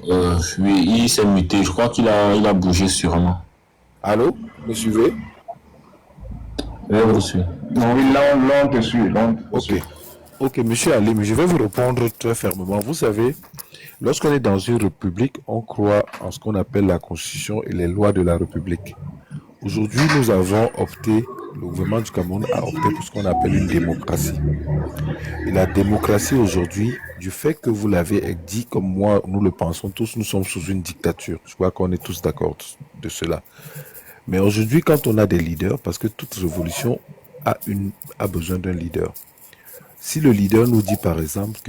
oui, il s'est muté. Je crois qu'il a bougé sûrement. Allô? Me suivez? Oui, je vous suis. Oui, là, on te suit. Ok, monsieur Alim, je vais vous répondre très fermement. Vous savez, lorsqu'on est dans une république, on croit en ce qu'on appelle la constitution et les lois de la république. Aujourd'hui, nous avons opté, le gouvernement du Cameroun a opté pour ce qu'on appelle une démocratie. Et la démocratie aujourd'hui, du fait que vous l'avez dit comme moi, nous le pensons tous, nous sommes sous une dictature. Je crois qu'on est tous d'accord de cela. Mais aujourd'hui, quand on a des leaders, parce que toute révolution a besoin d'un leader. Si le leader nous dit par exemple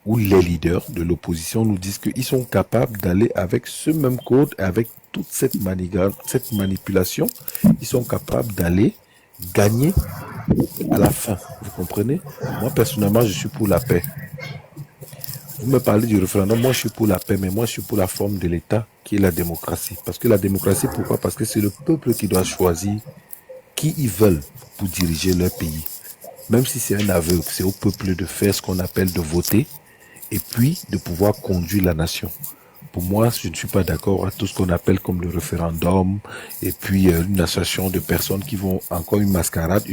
ou les leaders de l'opposition nous disent qu'ils sont capables d'aller avec ce même code, avec toute cette manipulation, ils sont capables d'aller gagner à la fin. Vous comprenez? Moi, personnellement, je suis pour la paix. Vous me parlez du référendum, moi je suis pour la paix, mais moi je suis pour la forme de l'État qui est la démocratie. Parce que la démocratie, pourquoi? Parce que c'est le peuple qui doit choisir qui ils veulent pour diriger leur pays. Même si c'est un aveu, c'est au peuple de faire ce qu'on appelle de voter et puis de pouvoir conduire la nation. Pour moi, je ne suis pas d'accord à tout ce qu'on appelle comme le référendum et puis une association de personnes qui vont encore une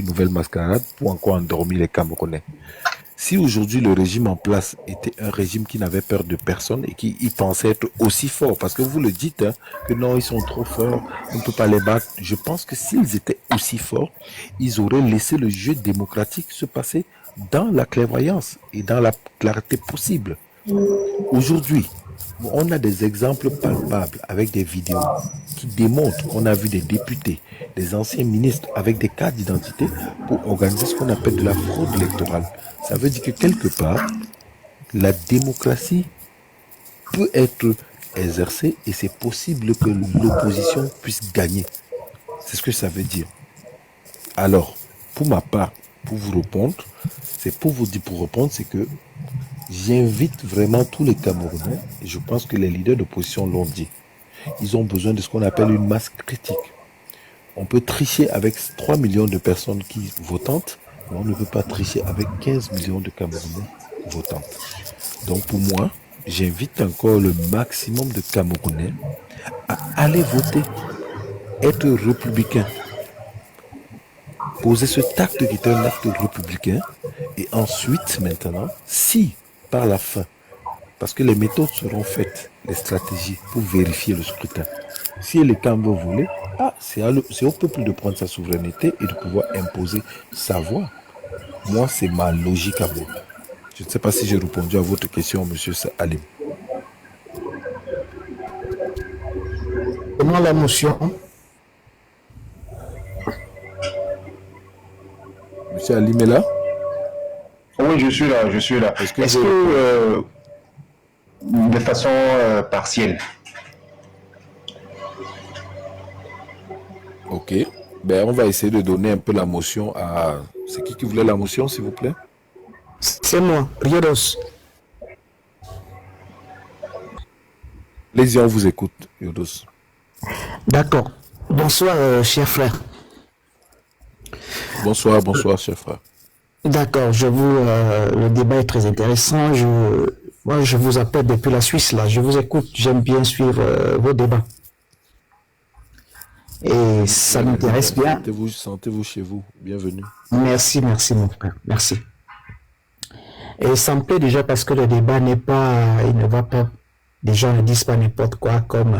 nouvelle mascarade pour encore endormir les Camerounais. Si aujourd'hui le régime en place était un régime qui n'avait peur de personne et qui pensait être aussi fort, parce que vous le dites, hein, que non, ils sont trop forts, on ne peut pas les battre. Je pense que s'ils étaient aussi forts, ils auraient laissé le jeu démocratique se passer dans la clairvoyance et dans la clarté possible. Aujourd'hui, on a des exemples palpables avec des vidéos qui démontrent qu'on a vu des députés, des anciens ministres avec des cartes d'identité pour organiser ce qu'on appelle de la fraude électorale. Ça veut dire que quelque part, la démocratie peut être exercée et c'est possible que l'opposition puisse gagner. C'est ce que ça veut dire. Alors, pour ma part, pour vous répondre, c'est que j'invite vraiment tous les Camerounais, et je pense que les leaders d'opposition l'ont dit. Ils ont besoin de ce qu'on appelle une masse critique. On peut tricher avec 3 millions de personnes votantes, mais on ne peut pas tricher avec 15 millions de Camerounais votantes. Donc pour moi, j'invite encore le maximum de Camerounais à aller voter, être républicain, poser ce acte qui est un acte républicain, et ensuite, maintenant, si par la fin, parce que les méthodes seront faites, les stratégies pour vérifier le scrutin, si les camps veulent voler, c'est au peuple de prendre sa souveraineté et de pouvoir imposer sa voix. Moi, c'est ma logique à moi. Je ne sais pas si j'ai répondu à votre question, monsieur Alim. Comment la motion? Monsieur Alim est là? Oui, je suis là. Est-ce que de façon partielle? Ok. Ben, on va essayer de donner un peu la motion à... C'est qui voulait la motion, s'il vous plaît? C'est moi, Riodos. Les on vous écoute, Riodos. D'accord. Bonsoir, cher frère. Bonsoir, cher frère. D'accord, le débat est très intéressant. Moi, je vous appelle depuis la Suisse, là. Je vous écoute, j'aime bien suivre vos débats. Et ça m'intéresse bien. Sentez-vous chez vous. Bienvenue. Merci, mon frère. Merci. Et ça me plaît déjà parce que le débat il ne va pas, les gens ne disent pas n'importe quoi comme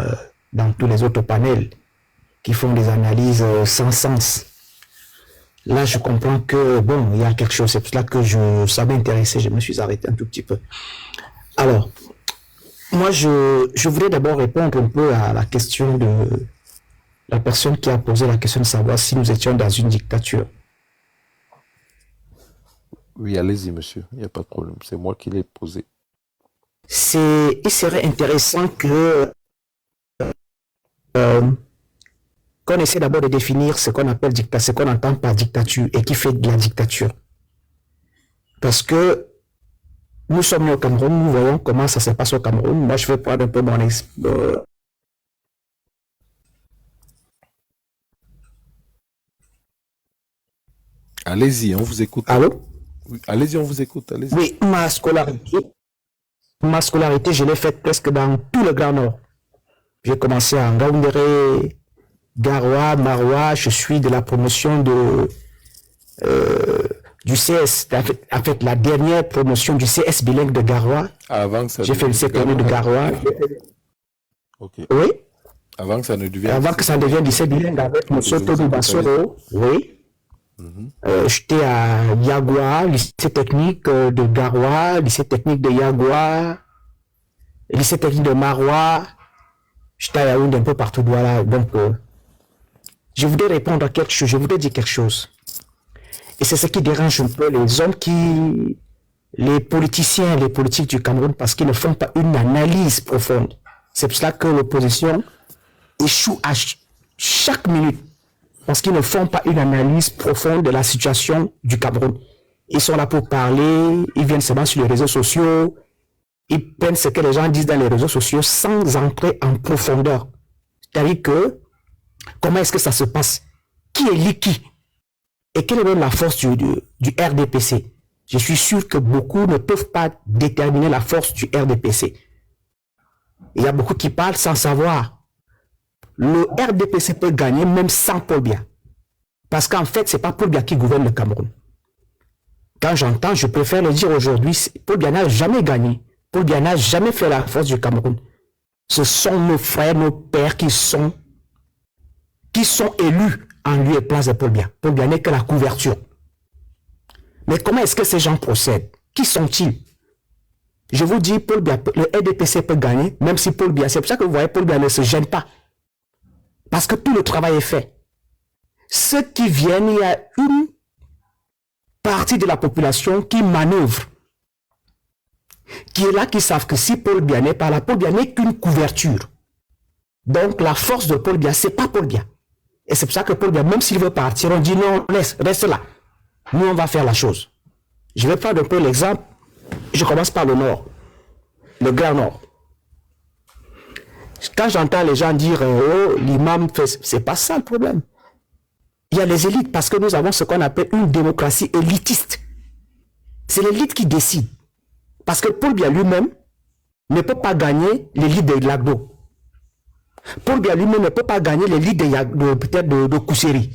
dans tous les autres panels qui font des analyses sans sens. Là, je comprends que, bon, il y a quelque chose. C'est pour cela que ça m'intéressait. Je me suis arrêté un tout petit peu. Alors, moi, je voulais d'abord répondre un peu à la question de la personne qui a posé la question de savoir si nous étions dans une dictature. Oui, allez-y, monsieur. Il n'y a pas de problème. C'est moi qui l'ai posé. Il serait intéressant que qu'on essaie d'abord de définir ce qu'on appelle ce qu'on entend par dictature et qui fait de la dictature. Parce que nous sommes nés au Cameroun, nous voyons comment ça se passe au Cameroun. Moi, je vais prendre un peu mon Allez-y, on vous écoute. Allô? Oui, allez-y, on vous écoute. Allez-y. Oui, ma scolarité, je l'ai faite presque dans tout le Grand Nord. J'ai commencé à Ngaoundéré, Garoua, Maroua. Je suis de la promotion du CS, en fait, la dernière promotion du CS bilingue de Garoua. J'ai fait le CPN de Garoua. Ok. Oui. Avant que ça ne devienne... Avant que ça devienne lycée bilingue avec M. Tony Bassoro. Oui. J'étais à Yagua, lycée technique de Garoua, lycée technique de Yagua, lycée technique de Maroua. J'étais à Yaoundé un peu partout. Voilà. Donc, je voudrais répondre à quelque chose, je voudrais dire quelque chose. Et c'est ce qui dérange un peu les hommes les politiciens, les politiques du Cameroun, parce qu'ils ne font pas une analyse profonde. C'est pour cela que l'opposition échoue à chaque minute. Parce qu'ils ne font pas une analyse profonde de la situation du Cameroun. Ils sont là pour parler, ils viennent seulement sur les réseaux sociaux, ils prennent ce que les gens disent dans les réseaux sociaux sans entrer en profondeur. C'est-à-dire que, comment est-ce que ça se passe? Qui élit qui? Et quelle est même la force du RDPC? Je suis sûr que beaucoup ne peuvent pas déterminer la force du RDPC. Il y a beaucoup qui parlent sans savoir. Le RDPC peut gagner même sans Paul Biya. Parce qu'en fait, ce n'est pas Paul Biya qui gouverne le Cameroun. Quand j'entends, je préfère le dire aujourd'hui, Paul Biya n'a jamais gagné. Paul Biya n'a jamais fait la force du Cameroun. Ce sont nos frères, nos pères qui sont élus en lieu et place de Paul Biya. Paul Biya n'est que la couverture. Mais comment est-ce que ces gens procèdent? Qui sont-ils? Je vous dis, Paul Biya, le RDPC peut gagner, même si Paul Biya, c'est pour ça que vous voyez, Paul Biya ne se gêne pas. Parce que tout le travail est fait. Ceux qui viennent, il y a une partie de la population qui manœuvre, qui est là, qui savent que si Paul Biya n'est pas là, Paul Biya n'est qu'une couverture. Donc la force de Paul Biya, c'est pas Paul Biya. Et c'est pour ça que Paul Biya, même s'il veut partir, on dit non, reste là. Nous, on va faire la chose. Je vais prendre un peu l'exemple. Je commence par le Nord, le Grand Nord. Quand j'entends les gens dire oh, l'imam fait, c'est pas ça le problème. Il y a les élites parce que nous avons ce qu'on appelle une démocratie élitiste. C'est l'élite qui décide. Parce que Paul Biya lui-même ne peut pas gagner l'élite de Lagdo. Paul Biya lui-même ne peut pas gagner l'élite peut-être de Kousseri.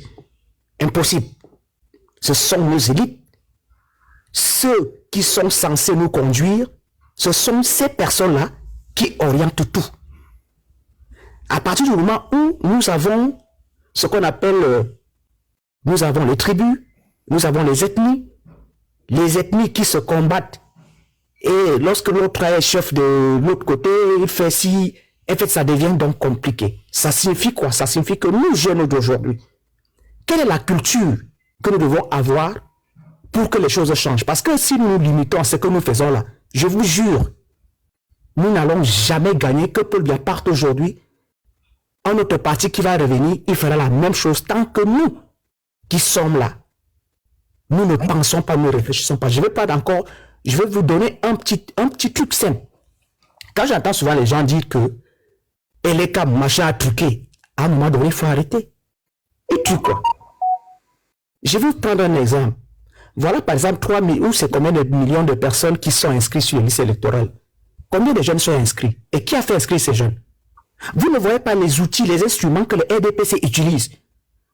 Impossible. Ce sont nos élites. Ceux qui sont censés nous conduire, ce sont ces personnes-là qui orientent tout. À partir du moment où nous avons ce qu'on appelle, nous avons les tribus, nous avons les ethnies qui se combattent. Et lorsque l'autre est chef de l'autre côté, il fait si, en fait, ça devient donc compliqué. Ça signifie quoi? Ça signifie que nous, jeunes d'aujourd'hui, quelle est la culture que nous devons avoir pour que les choses changent? Parce que si nous nous limitons à ce que nous faisons là, je vous jure, nous n'allons jamais gagner. Que Paul Biya parte aujourd'hui, un autre parti qui va revenir, il fera la même chose tant que nous qui sommes là. Nous ne pensons pas, nous ne réfléchissons pas. Je vais vous donner un petit truc simple. Quand j'entends souvent les gens dire que Eleka machin a truqué, à un moment donné, il faut arrêter. Et truc quoi? Je vais vous prendre un exemple. Voilà par exemple 3 000 ou c'est combien de millions de personnes qui sont inscrites sur les listes électorales. Combien de jeunes sont inscrits? Et qui a fait inscrire ces jeunes? Vous ne voyez pas les outils, les instruments que le RDPC utilise.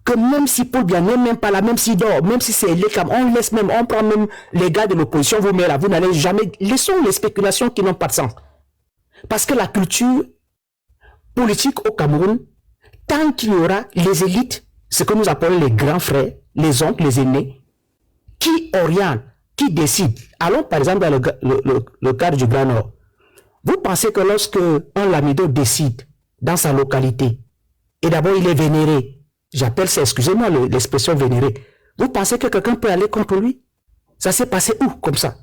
Que même si Paul Biya n'est même pas là, même s'il dort, même si c'est Elekam, on prend même les gars de l'opposition, vous mettez là, vous n'allez jamais... Laissons les spéculations qui n'ont pas de sens. Parce que la culture politique au Cameroun, tant qu'il y aura les élites, ce que nous appelons les grands frères, les oncles, les aînés, qui orientent, qui décident. Allons par exemple dans le cadre du Grand Nord. Vous pensez que lorsque un Lamido décide dans sa localité, et d'abord il est vénéré, j'appelle ça, excusez-moi l'expression vénéré, vous pensez que quelqu'un peut aller contre lui? Ça s'est passé où comme ça?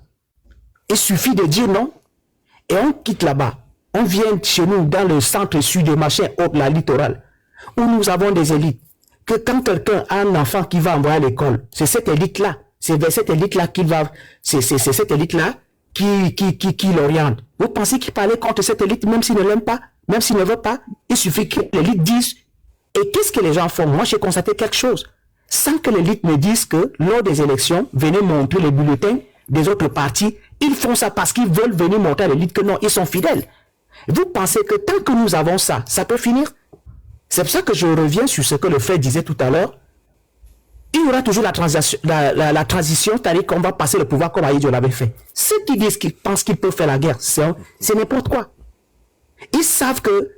Il suffit de dire non, et on quitte là-bas. On vient chez nous dans le centre sud de machin, la littorale, où nous avons des élites, que quand quelqu'un a un enfant qui va envoyer à l'école, c'est cette élite-là, c'est vers cette élite-là qu'il va, c'est cette élite-là qui l'oriente. Vous pensez qu'il peut aller contre cette élite, même s'il ne l'aime pas, même s'il ne veut pas? Il suffit que l'élite dise. Et qu'est-ce que les gens font? Moi, j'ai constaté quelque chose. Sans que l'élite me dise que lors des élections, venez montrer les bulletins des autres partis, ils font ça parce qu'ils veulent venir montrer à l'élite que non, ils sont fidèles. Vous pensez que tant que nous avons ça, ça peut finir? C'est pour ça que je reviens sur ce que le fait disait tout à l'heure. Il y aura toujours la transition, c'est-à-dire qu'on va passer le pouvoir comme Aïdjo l'avait fait. Ceux qui disent qu'ils pensent qu'ils peuvent faire la guerre, c'est n'importe quoi. Ils savent que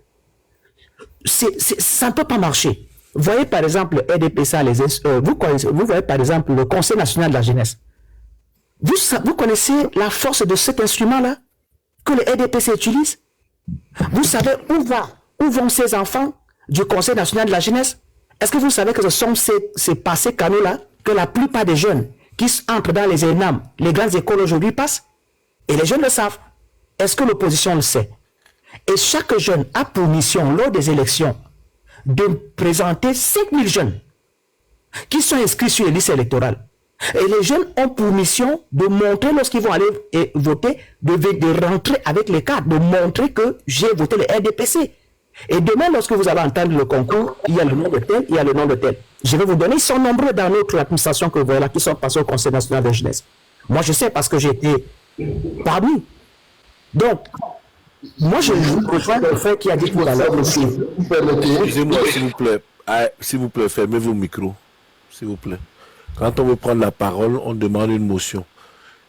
ça ne peut pas marcher. Vous voyez par exemple le RDPC, vous voyez par exemple le Conseil national de la jeunesse. Vous connaissez la force de cet instrument-là que le RDPC utilise? Vous savez où vont ces enfants du Conseil national de la jeunesse? Est-ce que vous savez que ce sont ces passés canaux-là que la plupart des jeunes qui entrent dans les ENAM, les grandes écoles aujourd'hui passent? Et les jeunes le savent. Est-ce que l'opposition le sait? Et chaque jeune a pour mission, lors des élections, de présenter 5000 jeunes qui sont inscrits sur les listes électorales. Et les jeunes ont pour mission de montrer, lorsqu'ils vont aller voter, de rentrer avec les cartes, de montrer que j'ai voté le RDPC. Et demain, lorsque vous allez entendre le concours, il y a le nom de tel, il y a le nom de tel. Je vais vous donner, ils sont nombreux dans notre administration que vous voyez là, qui sont passés au Conseil national de la jeunesse. Moi, je sais parce que j'ai été parmi. Donc, moi, je rejoins le fait qu'il a dit tout à l'heure aussi. Excusez-moi, s'il vous plaît, fermez vos micros, s'il vous plaît. Quand on veut prendre la parole, on demande une motion.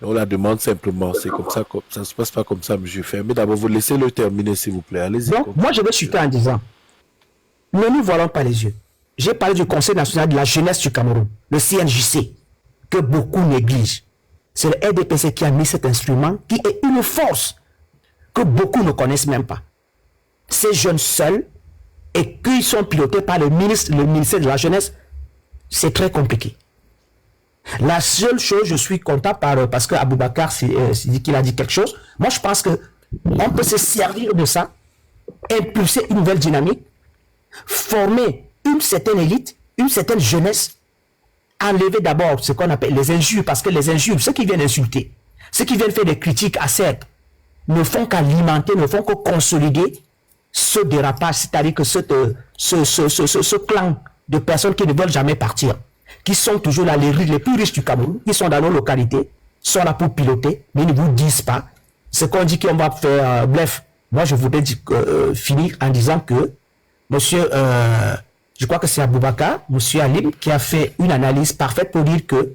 Et on la demande simplement. C'est comme ça, ça ne se passe pas comme ça, monsieur. Fermez d'abord, vous laissez-le terminer, s'il vous plaît. Allez-y. Donc, moi, je vais chuter en disant, ne nous voilons pas les yeux. J'ai parlé du Conseil national de la jeunesse du Cameroun, le CNJC, que beaucoup négligent. C'est le RDPC qui a mis cet instrument, qui est une force que beaucoup ne connaissent même pas. Ces jeunes seuls, et qu'ils sont pilotés par le ministère de la jeunesse, c'est très compliqué. La seule chose, je suis content parce que Aboubakar dit qu'il a dit quelque chose. Moi, je pense que on peut se servir de ça, impulser une nouvelle dynamique, former une certaine élite, une certaine jeunesse, enlever d'abord ce qu'on appelle les injures, parce que les injures, ceux qui viennent insulter, ceux qui viennent faire des critiques acerbes, ne font qu'alimenter, ne font que consolider ce dérapage, c'est-à-dire que ce clan de personnes qui ne veulent jamais partir, qui sont toujours là, les plus riches du Cameroun, qui sont dans nos localités, sont là pour piloter, mais ils ne vous disent pas ce qu'on dit qu'on va faire. Bref, moi je voudrais finir en disant que monsieur, je crois que c'est Aboubakar, monsieur Alim, qui a fait une analyse parfaite pour dire que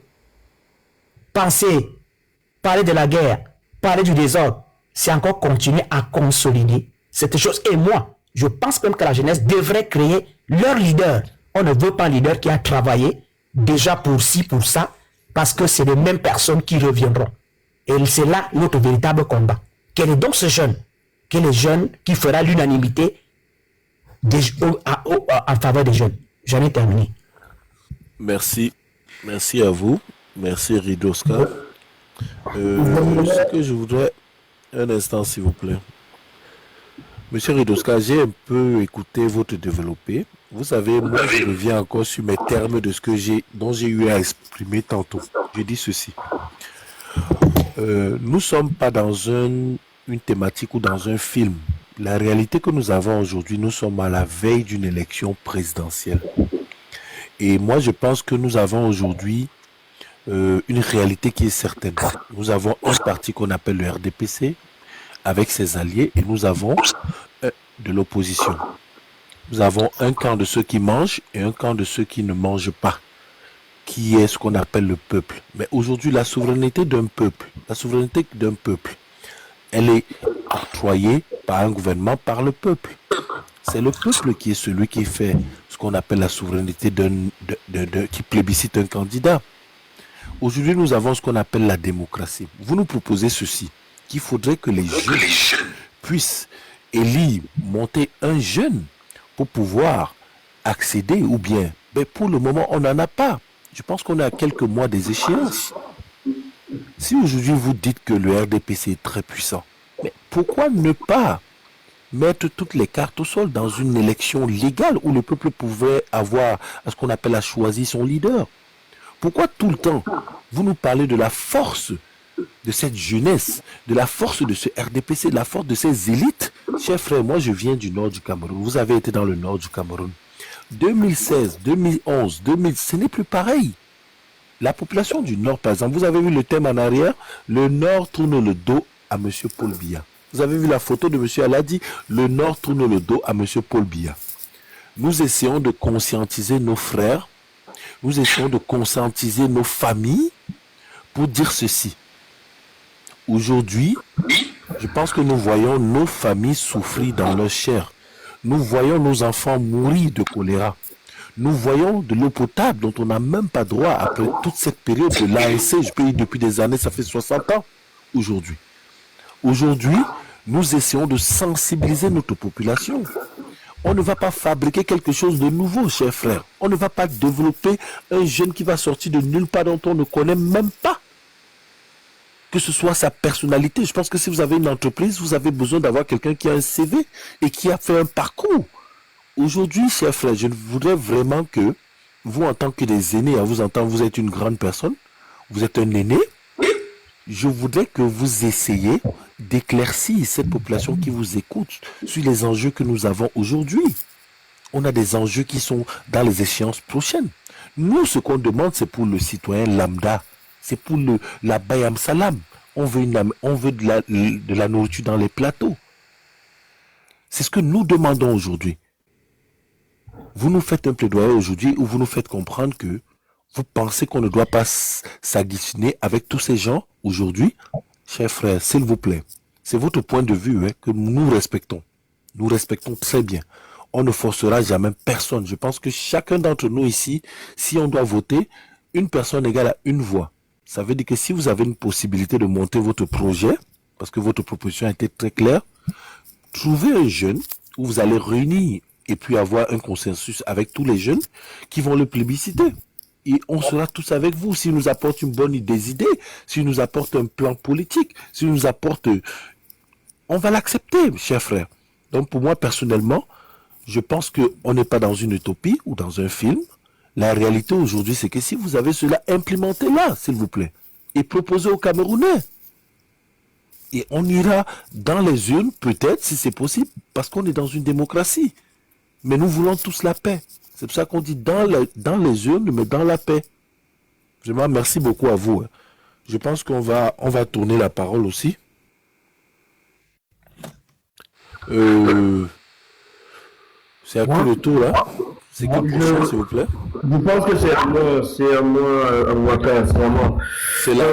parler de la guerre, parler du désordre, c'est encore continuer à consolider cette chose. Et moi, je pense même que la jeunesse devrait créer leur leader. On ne veut pas un leader qui a travaillé déjà pour ci, pour ça, parce que c'est les mêmes personnes qui reviendront. Et c'est là notre véritable combat. Quel est donc ce jeune? Quel est le jeune qui fera l'unanimité en faveur des jeunes? J'en ai terminé. Merci. Merci à vous. Merci Ridoska. Ce que je voudrais... Un instant, s'il vous plaît. Monsieur Ridoska, j'ai un peu écouté votre développé. Vous savez, moi, je reviens encore sur mes termes de dont j'ai eu à exprimer tantôt. Je dis ceci. Nous ne sommes pas dans une thématique ou dans un film. La réalité que nous avons aujourd'hui, nous sommes à la veille d'une élection présidentielle. Et moi, je pense que nous avons aujourd'hui une réalité qui est certaine. Nous avons un parti qu'on appelle le RDPC avec ses alliés et nous avons de l'opposition. Nous avons un camp de ceux qui mangent et un camp de ceux qui ne mangent pas, qui est ce qu'on appelle le peuple. Mais aujourd'hui, la souveraineté d'un peuple, elle est octroyée par un gouvernement, par le peuple. C'est le peuple qui est celui qui fait ce qu'on appelle la souveraineté qui plébiscite un candidat. Aujourd'hui, nous avons ce qu'on appelle la démocratie. Vous nous proposez ceci, qu'il faudrait que les jeunes puissent élire, monter un jeune pour pouvoir accéder ou bien. Mais pour le moment, on n'en a pas. Je pense qu'on est à quelques mois des échéances. Si aujourd'hui vous dites que le RDPC est très puissant, mais pourquoi ne pas mettre toutes les cartes au sol dans une élection légale où le peuple pouvait avoir ce qu'on appelle à choisir son leader? Pourquoi tout le temps vous nous parlez de la force de cette jeunesse, de la force de ce RDPC, de la force de ces élites? Chers frères, moi je viens du nord du Cameroun. Vous avez été dans le nord du Cameroun. 2016, 2011, 2000, ce n'est plus pareil. La population du nord, par exemple, vous avez vu le thème en arrière, le nord tourne le dos à M. Paul Biya. Vous avez vu la photo de M. Aladi, le nord tourne le dos à M. Paul Biya. Nous essayons de conscientiser nos frères, nous essayons de conscientiser nos familles pour dire ceci. Aujourd'hui, je pense que nous voyons nos familles souffrir dans leur chair. Nous voyons nos enfants mourir de choléra. Nous voyons de l'eau potable dont on n'a même pas droit après toute cette période de l'ANC. Je peux dire depuis des années, ça fait 60 ans aujourd'hui. Aujourd'hui, nous essayons de sensibiliser notre population. On ne va pas fabriquer quelque chose de nouveau, chers frères. On ne va pas développer un jeune qui va sortir de nulle part dont on ne connaît même pas. Que ce soit sa personnalité. Je pense que si vous avez une entreprise, vous avez besoin d'avoir quelqu'un qui a un CV et qui a fait un parcours. Aujourd'hui, chers frères, je voudrais vraiment que vous, en tant que des aînés, à vous entendre, vous êtes une grande personne, vous êtes un aîné, je voudrais que vous essayiez d'éclaircir cette population qui vous écoute sur les enjeux que nous avons aujourd'hui. On a des enjeux qui sont dans les échéances prochaines. Nous, ce qu'on demande, c'est pour le citoyen lambda. C'est pour la bayam salam. On veut de la nourriture dans les plateaux. C'est ce que nous demandons aujourd'hui. Vous nous faites un plaidoyer aujourd'hui où vous nous faites comprendre que vous pensez qu'on ne doit pas s'additionner avec tous ces gens aujourd'hui. Chers frères, s'il vous plaît, c'est votre point de vue que nous respectons. Nous respectons très bien. On ne forcera jamais personne. Je pense que chacun d'entre nous ici, si on doit voter, une personne égale à une voix. Ça veut dire que si vous avez une possibilité de monter votre projet, parce que votre proposition a été très claire, trouvez un jeune où vous allez réunir et puis avoir un consensus avec tous les jeunes qui vont le plébisciter. Et on sera tous avec vous s'il nous apporte une bonne idée, s'il nous apporte un plan politique, s'il nous apporte... On va l'accepter, chers frères. Donc pour moi, personnellement, je pense qu'on n'est pas dans une utopie ou dans un film. La réalité aujourd'hui, c'est que si vous avez cela, implémentez-la, s'il vous plaît. Et proposez aux Camerounais. Et on ira dans les urnes, peut-être, si c'est possible, parce qu'on est dans une démocratie. Mais nous voulons tous la paix. C'est pour ça qu'on dit dans les urnes, mais dans la paix. Vraiment, merci beaucoup à vous. Je pense qu'on va tourner la parole aussi. C'est un peu le tour, là. C'est quoi pour ça, s'il vous plaît? Je pense que c'est à moi, C'est la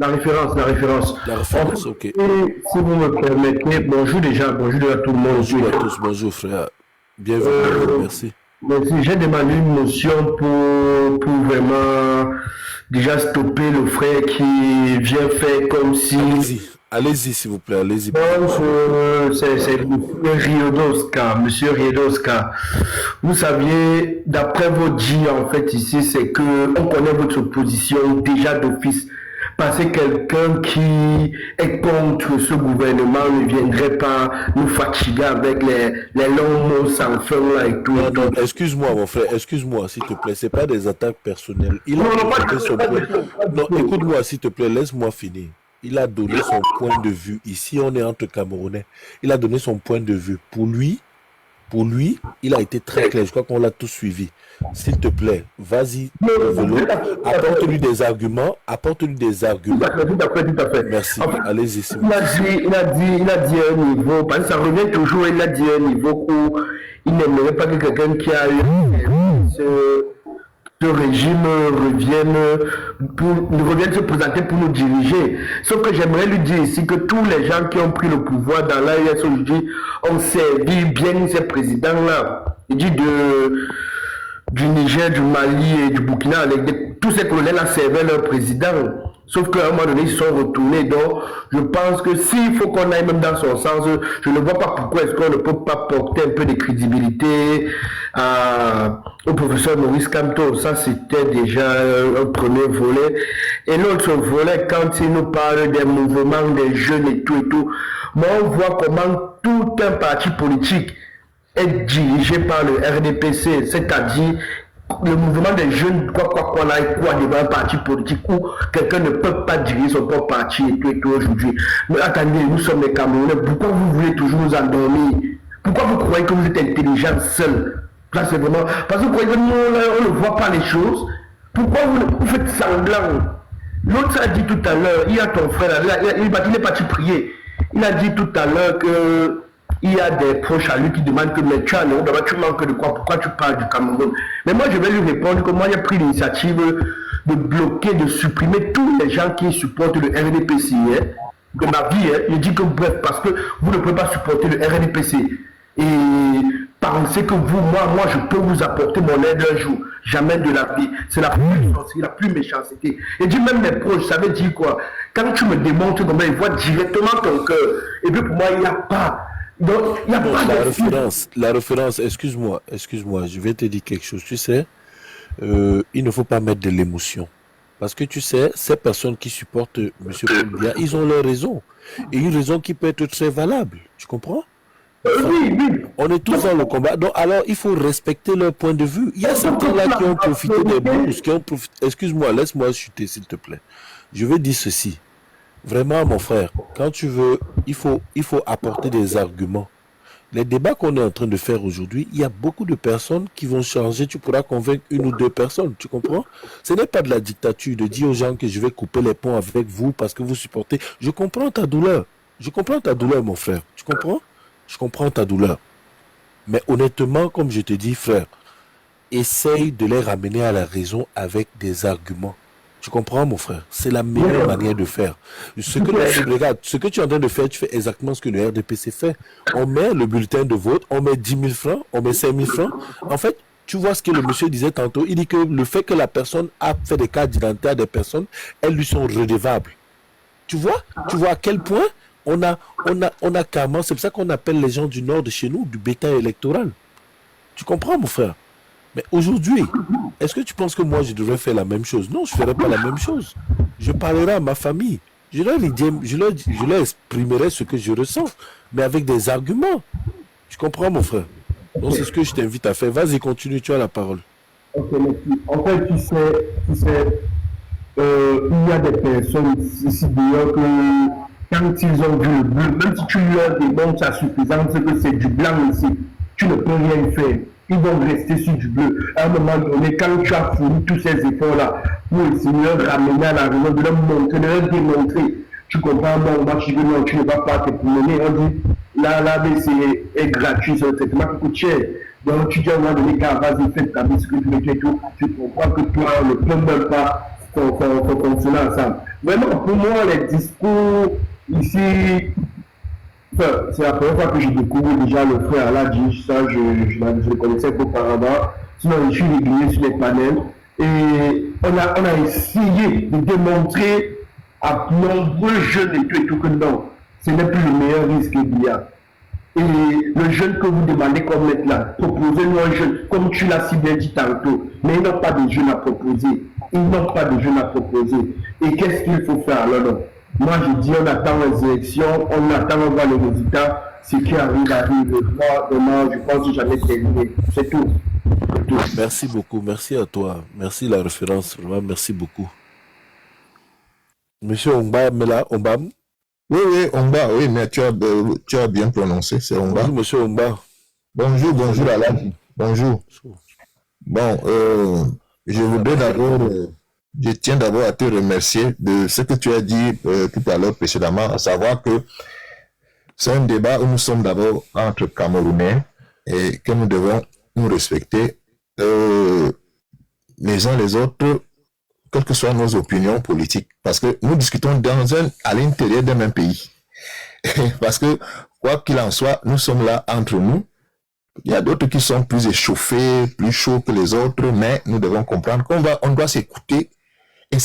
référence, hein? La référence. La référence, ok. Et si vous me permettez, bonjour déjà tout le monde. Bonjour à tous, bonjour frère. Bienvenue, merci. Merci. J'ai demandé une motion pour vraiment déjà stopper le frère qui vient faire comme si... Allez-y s'il vous plaît, allez-y. C'est Monsieur Riedoska. Vous saviez, d'après votre dit en fait ici, c'est que on connaît votre position déjà d'office. Parce que quelqu'un qui est contre ce gouvernement ne viendrait pas nous fatiguer avec les longs mots sans fin là et tout. Non, excuse-moi mon frère, excuse-moi s'il te plaît, c'est pas des attaques personnelles. Non, écoute-moi s'il te plaît, laisse-moi finir. Il a donné son point de vue. Ici, on est entre Camerounais. Il a donné son point de vue. Pour lui, il a été très clair. Je crois qu'on l'a tous suivi. S'il te plaît, vas-y, apporte-lui des arguments. Tout à fait. Merci. Allez-y. Il a dit un niveau, parce que ça revient toujours, il a dit un niveau où il n'aimerait pas que quelqu'un qui a eu ce régime revienne se présenter pour nous diriger. Sauf que j'aimerais lui dire ici que tous les gens qui ont pris le pouvoir dans l'AES aujourd'hui ont servi bien ces présidents-là. Il dit du Niger, du Mali et du Burkina, tous ces colonels-là servaient leur président. Sauf qu'à un moment donné, ils sont retournés. Donc, je pense que s'il faut qu'on aille même dans son sens, je ne vois pas pourquoi est-ce qu'on ne peut pas porter un peu de crédibilité au professeur Maurice Kamto. Ça, c'était déjà un premier volet. Et l'autre volet, quand il nous parle des mouvements des jeunes et tout, moi, on voit comment tout un parti politique est dirigé par le RDPC, c'est-à-dire le mouvement des jeunes, quoi devant un parti politique où quelqu'un ne peut pas diriger son propre parti et tout aujourd'hui. Mais attendez, nous sommes les Camerounais, pourquoi vous voulez toujours nous endormir? Pourquoi vous croyez que vous êtes intelligent seul? Là, c'est vraiment... Parce que vous croyez que nous, on ne voit pas les choses. Pourquoi vous faites semblant? L'autre a dit tout à l'heure, il y a ton frère, il est parti prier. Il a dit tout à l'heure que il y a des proches à lui qui demandent que mais tu manques de quoi? Pourquoi tu parles du Cameroun? Mais moi, je vais lui répondre que moi, j'ai pris l'initiative de bloquer, de supprimer tous les gens qui supportent le RDPC de ma vie. Je dis que bref, parce que vous ne pouvez pas supporter le RDPC. Et pensez que moi, je peux vous apporter mon aide un jour. Jamais de la vie. C'est la plus méchanceté. Et dis même mes proches, ça veut dire quoi? Quand tu me démontres comment ils voient directement ton cœur, et puis pour moi, il n'y a pas... Donc, il y a pas la référence, excuse-moi, je vais te dire quelque chose. Tu sais, il ne faut pas mettre de l'émotion. Parce que tu sais, ces personnes qui supportent M. Paul Biya, ils ont leur raison. Et une raison qui peut être très valable. Tu comprends? Oui. On est tous dans le combat. Donc, alors, il faut respecter leur point de vue. Il y a certains là qui ont profité des bourses, Excuse-moi, laisse-moi chuter, s'il te plaît. Je vais dire ceci. Vraiment, mon frère, quand tu veux, il faut apporter des arguments. Les débats qu'on est en train de faire aujourd'hui, il y a beaucoup de personnes qui vont changer. Tu pourras convaincre une ou deux personnes, tu comprends? Ce n'est pas de la dictature de dire aux gens que je vais couper les ponts avec vous parce que vous supportez. Je comprends ta douleur. Je comprends ta douleur, mon frère. Tu comprends? Je comprends ta douleur. Mais honnêtement, comme je te dis, frère, essaye de les ramener à la raison avec des arguments. Tu comprends, mon frère? C'est la meilleure manière de faire. Regarde, ce que tu es en train de faire, tu fais exactement ce que le RDPC fait. On met le bulletin de vote, on met 10 000 francs, on met 5 000 francs. En fait, tu vois ce que le monsieur disait tantôt. Il dit que le fait que la personne a fait des cartes d'identité à des personnes, elles lui sont redevables. Tu vois à quel point on a carrément, c'est pour ça qu'on appelle les gens du nord de chez nous du bétail électoral. Tu comprends, mon frère? Mais aujourd'hui, est-ce que tu penses que moi je devrais faire la même chose? Non, je ne ferai pas la même chose. Je parlerai à ma famille. Je leur exprimerai ce que je ressens, mais avec des arguments. Tu comprends, mon frère? Donc c'est ce que je t'invite à faire. Vas-y, continue, tu as la parole. Ok, merci. En fait, tu sais, il y a des personnes ici d'ailleurs quand ils ont vu le bleu, même si tu leur démontres sa suffisance que c'est du blanc ici, tu ne peux rien faire. Ils vont rester sur du bleu. À un moment donné, quand tu as fourni tous ces efforts-là pour essayer de leur ramener à la raison, de leur montrer, de leur démontrer, tu comprends, bon, moi, tu ne vas pas te promener. On dit, l'ABC est gratuit, c'est un traitement qui coûte cher. Donc, tu dis à un moment donné, quand vas-y, fais ta biscuit et tout, tu comprends que toi, on ne peut même pas fonctionner ensemble. Vraiment, pour moi, les discours ici, enfin, c'est la première fois que je découvre déjà le frère Aladji, ça je le connaissais auparavant, sinon je suis régulier sur les panels, et on a essayé de démontrer à nombreux jeunes et tout que non, ce n'est plus le meilleur risque qu'il y a. Et le jeune que vous demandez comme être là, proposez-nous un jeune, comme tu l'as si bien dit tantôt, mais ils n'ont pas de jeunes à proposer. Ils n'ont pas de jeunes à proposer. Et qu'est-ce qu'il faut faire alors non? Moi je dis on attend les élections, on attend, on voit les résultats, ce qui arrive. Moi, vraiment, je pense que j'avais terminé. C'est tout. Merci beaucoup, merci à toi. Merci la référence, vraiment, merci beaucoup. Monsieur Omba, Ombam. Oui, Omba, oui, mais tu as bien prononcé, c'est Omba. Bonjour, monsieur Omba. Bonjour Aladji. Bonjour. Bon, je voudrais d'abord, je tiens d'abord à te remercier de ce que tu as dit tout à l'heure précédemment, à savoir que c'est un débat où nous sommes d'abord entre Camerounais et que nous devons nous respecter les uns les autres, quelles que soient nos opinions politiques, parce que nous discutons à l'intérieur d'un même pays. Parce que, quoi qu'il en soit, nous sommes là entre nous. Il y a d'autres qui sont plus échauffés, plus chauds que les autres, mais nous devons comprendre qu'on doit s'écouter et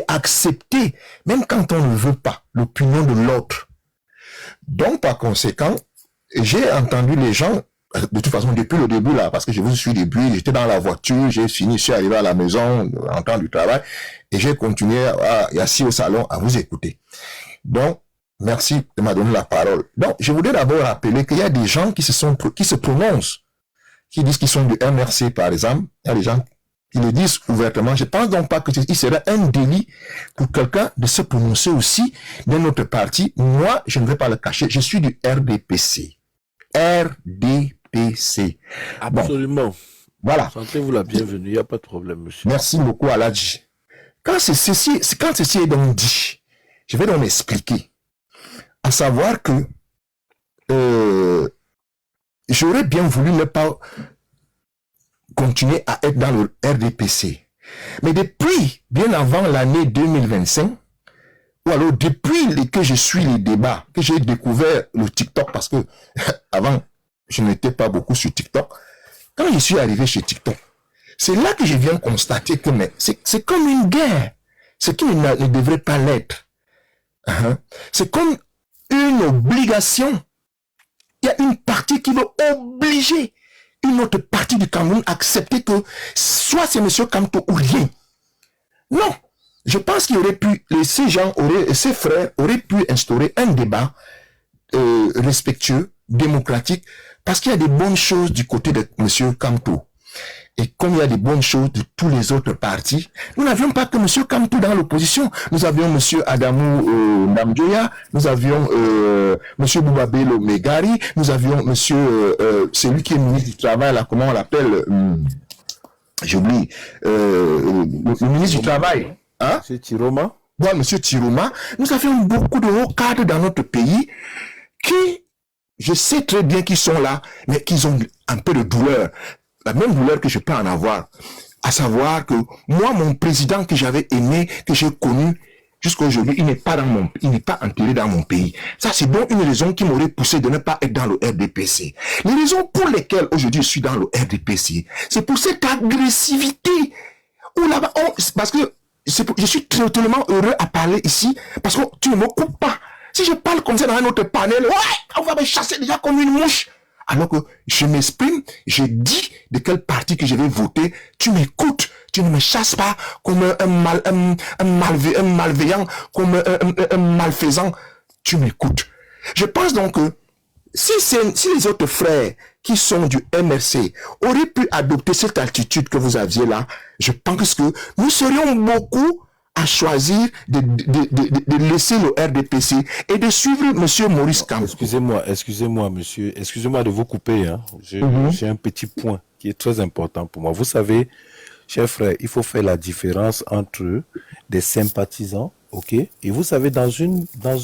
accepter, même quand on ne veut pas, l'opinion de l'autre. Donc, par conséquent, j'ai entendu les gens, de toute façon, depuis le début, là, parce que je vous suis depuis, j'étais dans la voiture, j'ai fini, je suis arrivé à la maison, en temps du travail, et j'ai continué assis au salon à vous écouter. Donc, merci de m'avoir donné la parole. Donc, je voudrais d'abord rappeler qu'il y a des gens qui se prononcent, qui disent qu'ils sont du MRC, par exemple. Il y a des gens qui le disent ouvertement. Je pense donc pas qu'il serait un délit pour quelqu'un de se prononcer aussi d'un autre parti. Moi, je ne vais pas le cacher, je suis du RDPC. RDPC. Absolument. Bon, voilà. Sentez-vous la bienvenue, il n'y a pas de problème, monsieur. Merci beaucoup, Aladji. Quand ceci est donc dit, je vais donc m'expliquer. À savoir que j'aurais bien voulu ne pas continuer à être dans le RDPC. Mais depuis, bien avant l'année 2025, ou alors depuis que je suis les débats, que j'ai découvert le TikTok, parce que avant, je n'étais pas beaucoup sur TikTok, quand je suis arrivé chez TikTok, c'est là que je viens constater que c'est comme une guerre, ce qui ne devrait pas l'être. C'est comme une obligation. Il y a une partie qui veut obliger une autre partie du Cameroun à accepter que soit c'est M. Kamto ou rien. Non. Je pense qu'il aurait pu, ces frères auraient pu instaurer un débat respectueux, démocratique, parce qu'il y a des bonnes choses du côté de M. Kamto. Et comme il y a des bonnes choses de tous les autres partis, nous n'avions pas que M. Kamto dans l'opposition. Nous avions M. Adamou Namjoya, nous avions M. Boubabelo Megari, nous avions M. celui qui est ministre du Travail, là, comment on l'appelle, j'oublie, le ministre du Travail. Hein? M. Tiroma. Voilà, M. Tiroma. Nous avions beaucoup de hauts cadres dans notre pays qui, je sais très bien qu'ils sont là, mais qu'ils ont un peu de douleur. La même douleur que je peux en avoir. À savoir que moi, mon président que j'avais aimé, que j'ai connu, jusqu'à aujourd'hui, il n'est pas enterré dans mon pays. Ça, c'est donc une raison qui m'aurait poussé de ne pas être dans le RDPC. Les raisons pour lesquelles aujourd'hui je suis dans le RDPC, c'est pour cette agressivité. Où là-bas, parce que je suis tellement heureux à parler ici, parce que tu ne me coupes pas. Si je parle comme ça dans un autre panel, ouais, on va me chasser déjà comme une mouche. Alors que je m'exprime, je dis de quel parti que je vais voter, tu m'écoutes, tu ne me chasses pas comme un malveillant, comme un malfaisant, tu m'écoutes. Je pense donc que si les autres frères qui sont du MRC auraient pu adopter cette attitude que vous aviez là, je pense que nous serions beaucoup à choisir de laisser le RDPC et de suivre M. Maurice Kamto. Excusez-moi, monsieur. Excusez-moi de vous couper. Hein. J'ai un petit point qui est très important pour moi. Vous savez, chers frères, il faut faire la différence entre des sympathisants, ok? Et vous savez, dans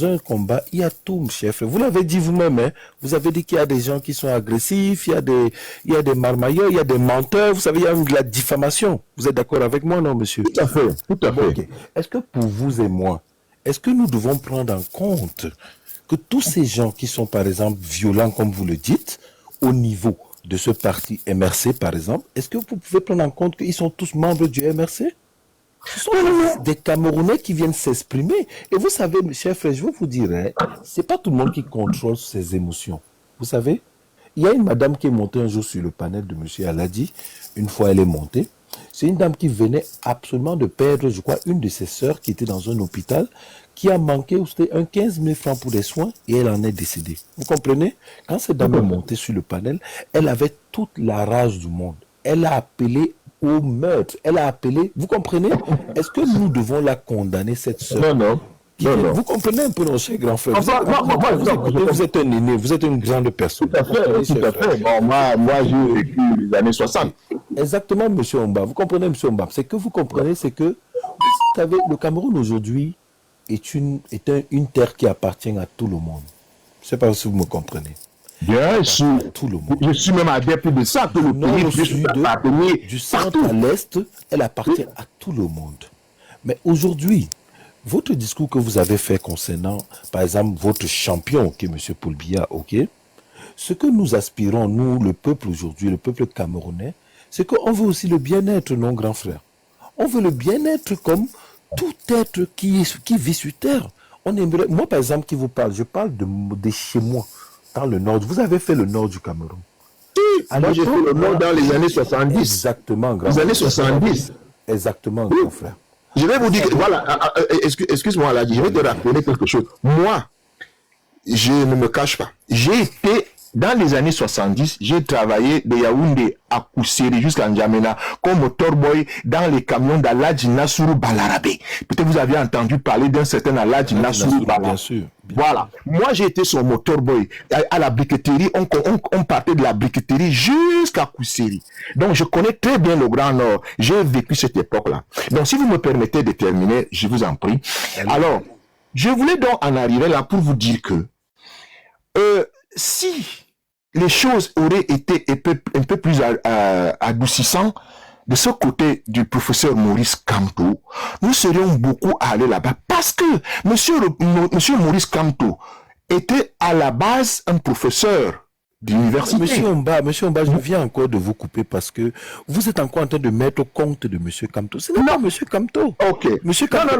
un combat, il y a tout, chers frères. Vous l'avez dit vous-même, hein? Vous avez dit qu'il y a des gens qui sont agressifs, il y a des marmailleurs, il y a des menteurs, vous savez, il y a de la diffamation. Vous êtes d'accord avec moi, non, monsieur? Tout à fait, tout à fait. Okay. Est-ce que pour vous et moi, est-ce que nous devons prendre en compte que tous ces gens qui sont, par exemple, violents, comme vous le dites, au niveau de ce parti MRC, par exemple, est-ce que vous pouvez prendre en compte qu'ils sont tous membres du MRC? Ce sont des Camerounais qui viennent s'exprimer. Et vous savez, mes chers frères, je vais vous dire, hein, c'est pas tout le monde qui contrôle ses émotions. Vous savez, il y a une madame qui est montée un jour sur le panel de M. Aladi. Une fois elle est montée, c'est une dame qui venait absolument de perdre, je crois, une de ses sœurs qui était dans un hôpital, qui a manqué, c'était 15 000 francs pour des soins, et elle en est décédée. Vous comprenez? Quand cette dame est montée sur le panel, elle avait toute la rage du monde. Elle a appelé au meurtre. Elle a appelé, vous comprenez? Est-ce que nous devons la condamner, cette sœur? Non. Vous comprenez un peu, nos chers grands frères. Vous êtes un aîné, vous êtes une grande personne. Tout à fait. Bon, moi j'ai vécu les années 60. Exactement, M. Omba. Vous comprenez, M. Omba? C'est que vous comprenez, c'est que, vous savez, le Cameroun aujourd'hui est une terre qui appartient à tout le monde. Je ne sais pas si vous me comprenez. Bien sûr. Tout le monde. Je suis même adepte de ça, que le pays du centre à l'est, elle appartient à tout le monde. Mais aujourd'hui, votre discours que vous avez fait concernant, par exemple, votre champion, qui est M. Paul Biya, ok? Ce que nous aspirons, nous, le peuple aujourd'hui, le peuple camerounais, c'est qu'on veut aussi le bien-être, non, grand frère. On veut le bien-être comme tout être qui vit sur terre. On aimerait, moi, par exemple, qui vous parle, je parle de chez moi, dans le nord. Vous avez fait le nord du Cameroun. Moi, j'ai fait le nord dans les années 70. Exactement, grand frère. Les années 70. Exactement, grand frère. Je vais vous dire, voilà, excuse-moi, là, je vais te rappeler quelque chose. Moi, je ne me cache pas. J'ai été, dans les années 70, j'ai travaillé de Yaoundé à Kousseri jusqu'à N'Djamena comme motorboy dans les camions d'Aladji Nassourou Balarabe. Peut-être vous avez entendu parler d'un certain Aladji Nassourou Balarabe. Bien sûr. Voilà. Moi, j'ai été son motorboy. À la briqueterie, on partait de la briqueterie jusqu'à Kousseri. Donc, je connais très bien le Grand Nord. J'ai vécu cette époque-là. Donc, si vous me permettez de terminer, je vous en prie. Alors, je voulais donc en arriver là pour vous dire que si les choses auraient été un peu plus adoucissantes de ce côté du professeur Maurice Kamto, nous serions beaucoup à aller là-bas parce que monsieur Maurice Kamto était à la base un professeur d'université. Monsieur Omba, je viens encore de vous couper parce que vous êtes encore en train de mettre compte de monsieur Kamto. Ce n'est pas monsieur Kamto. Ok. Monsieur Kamto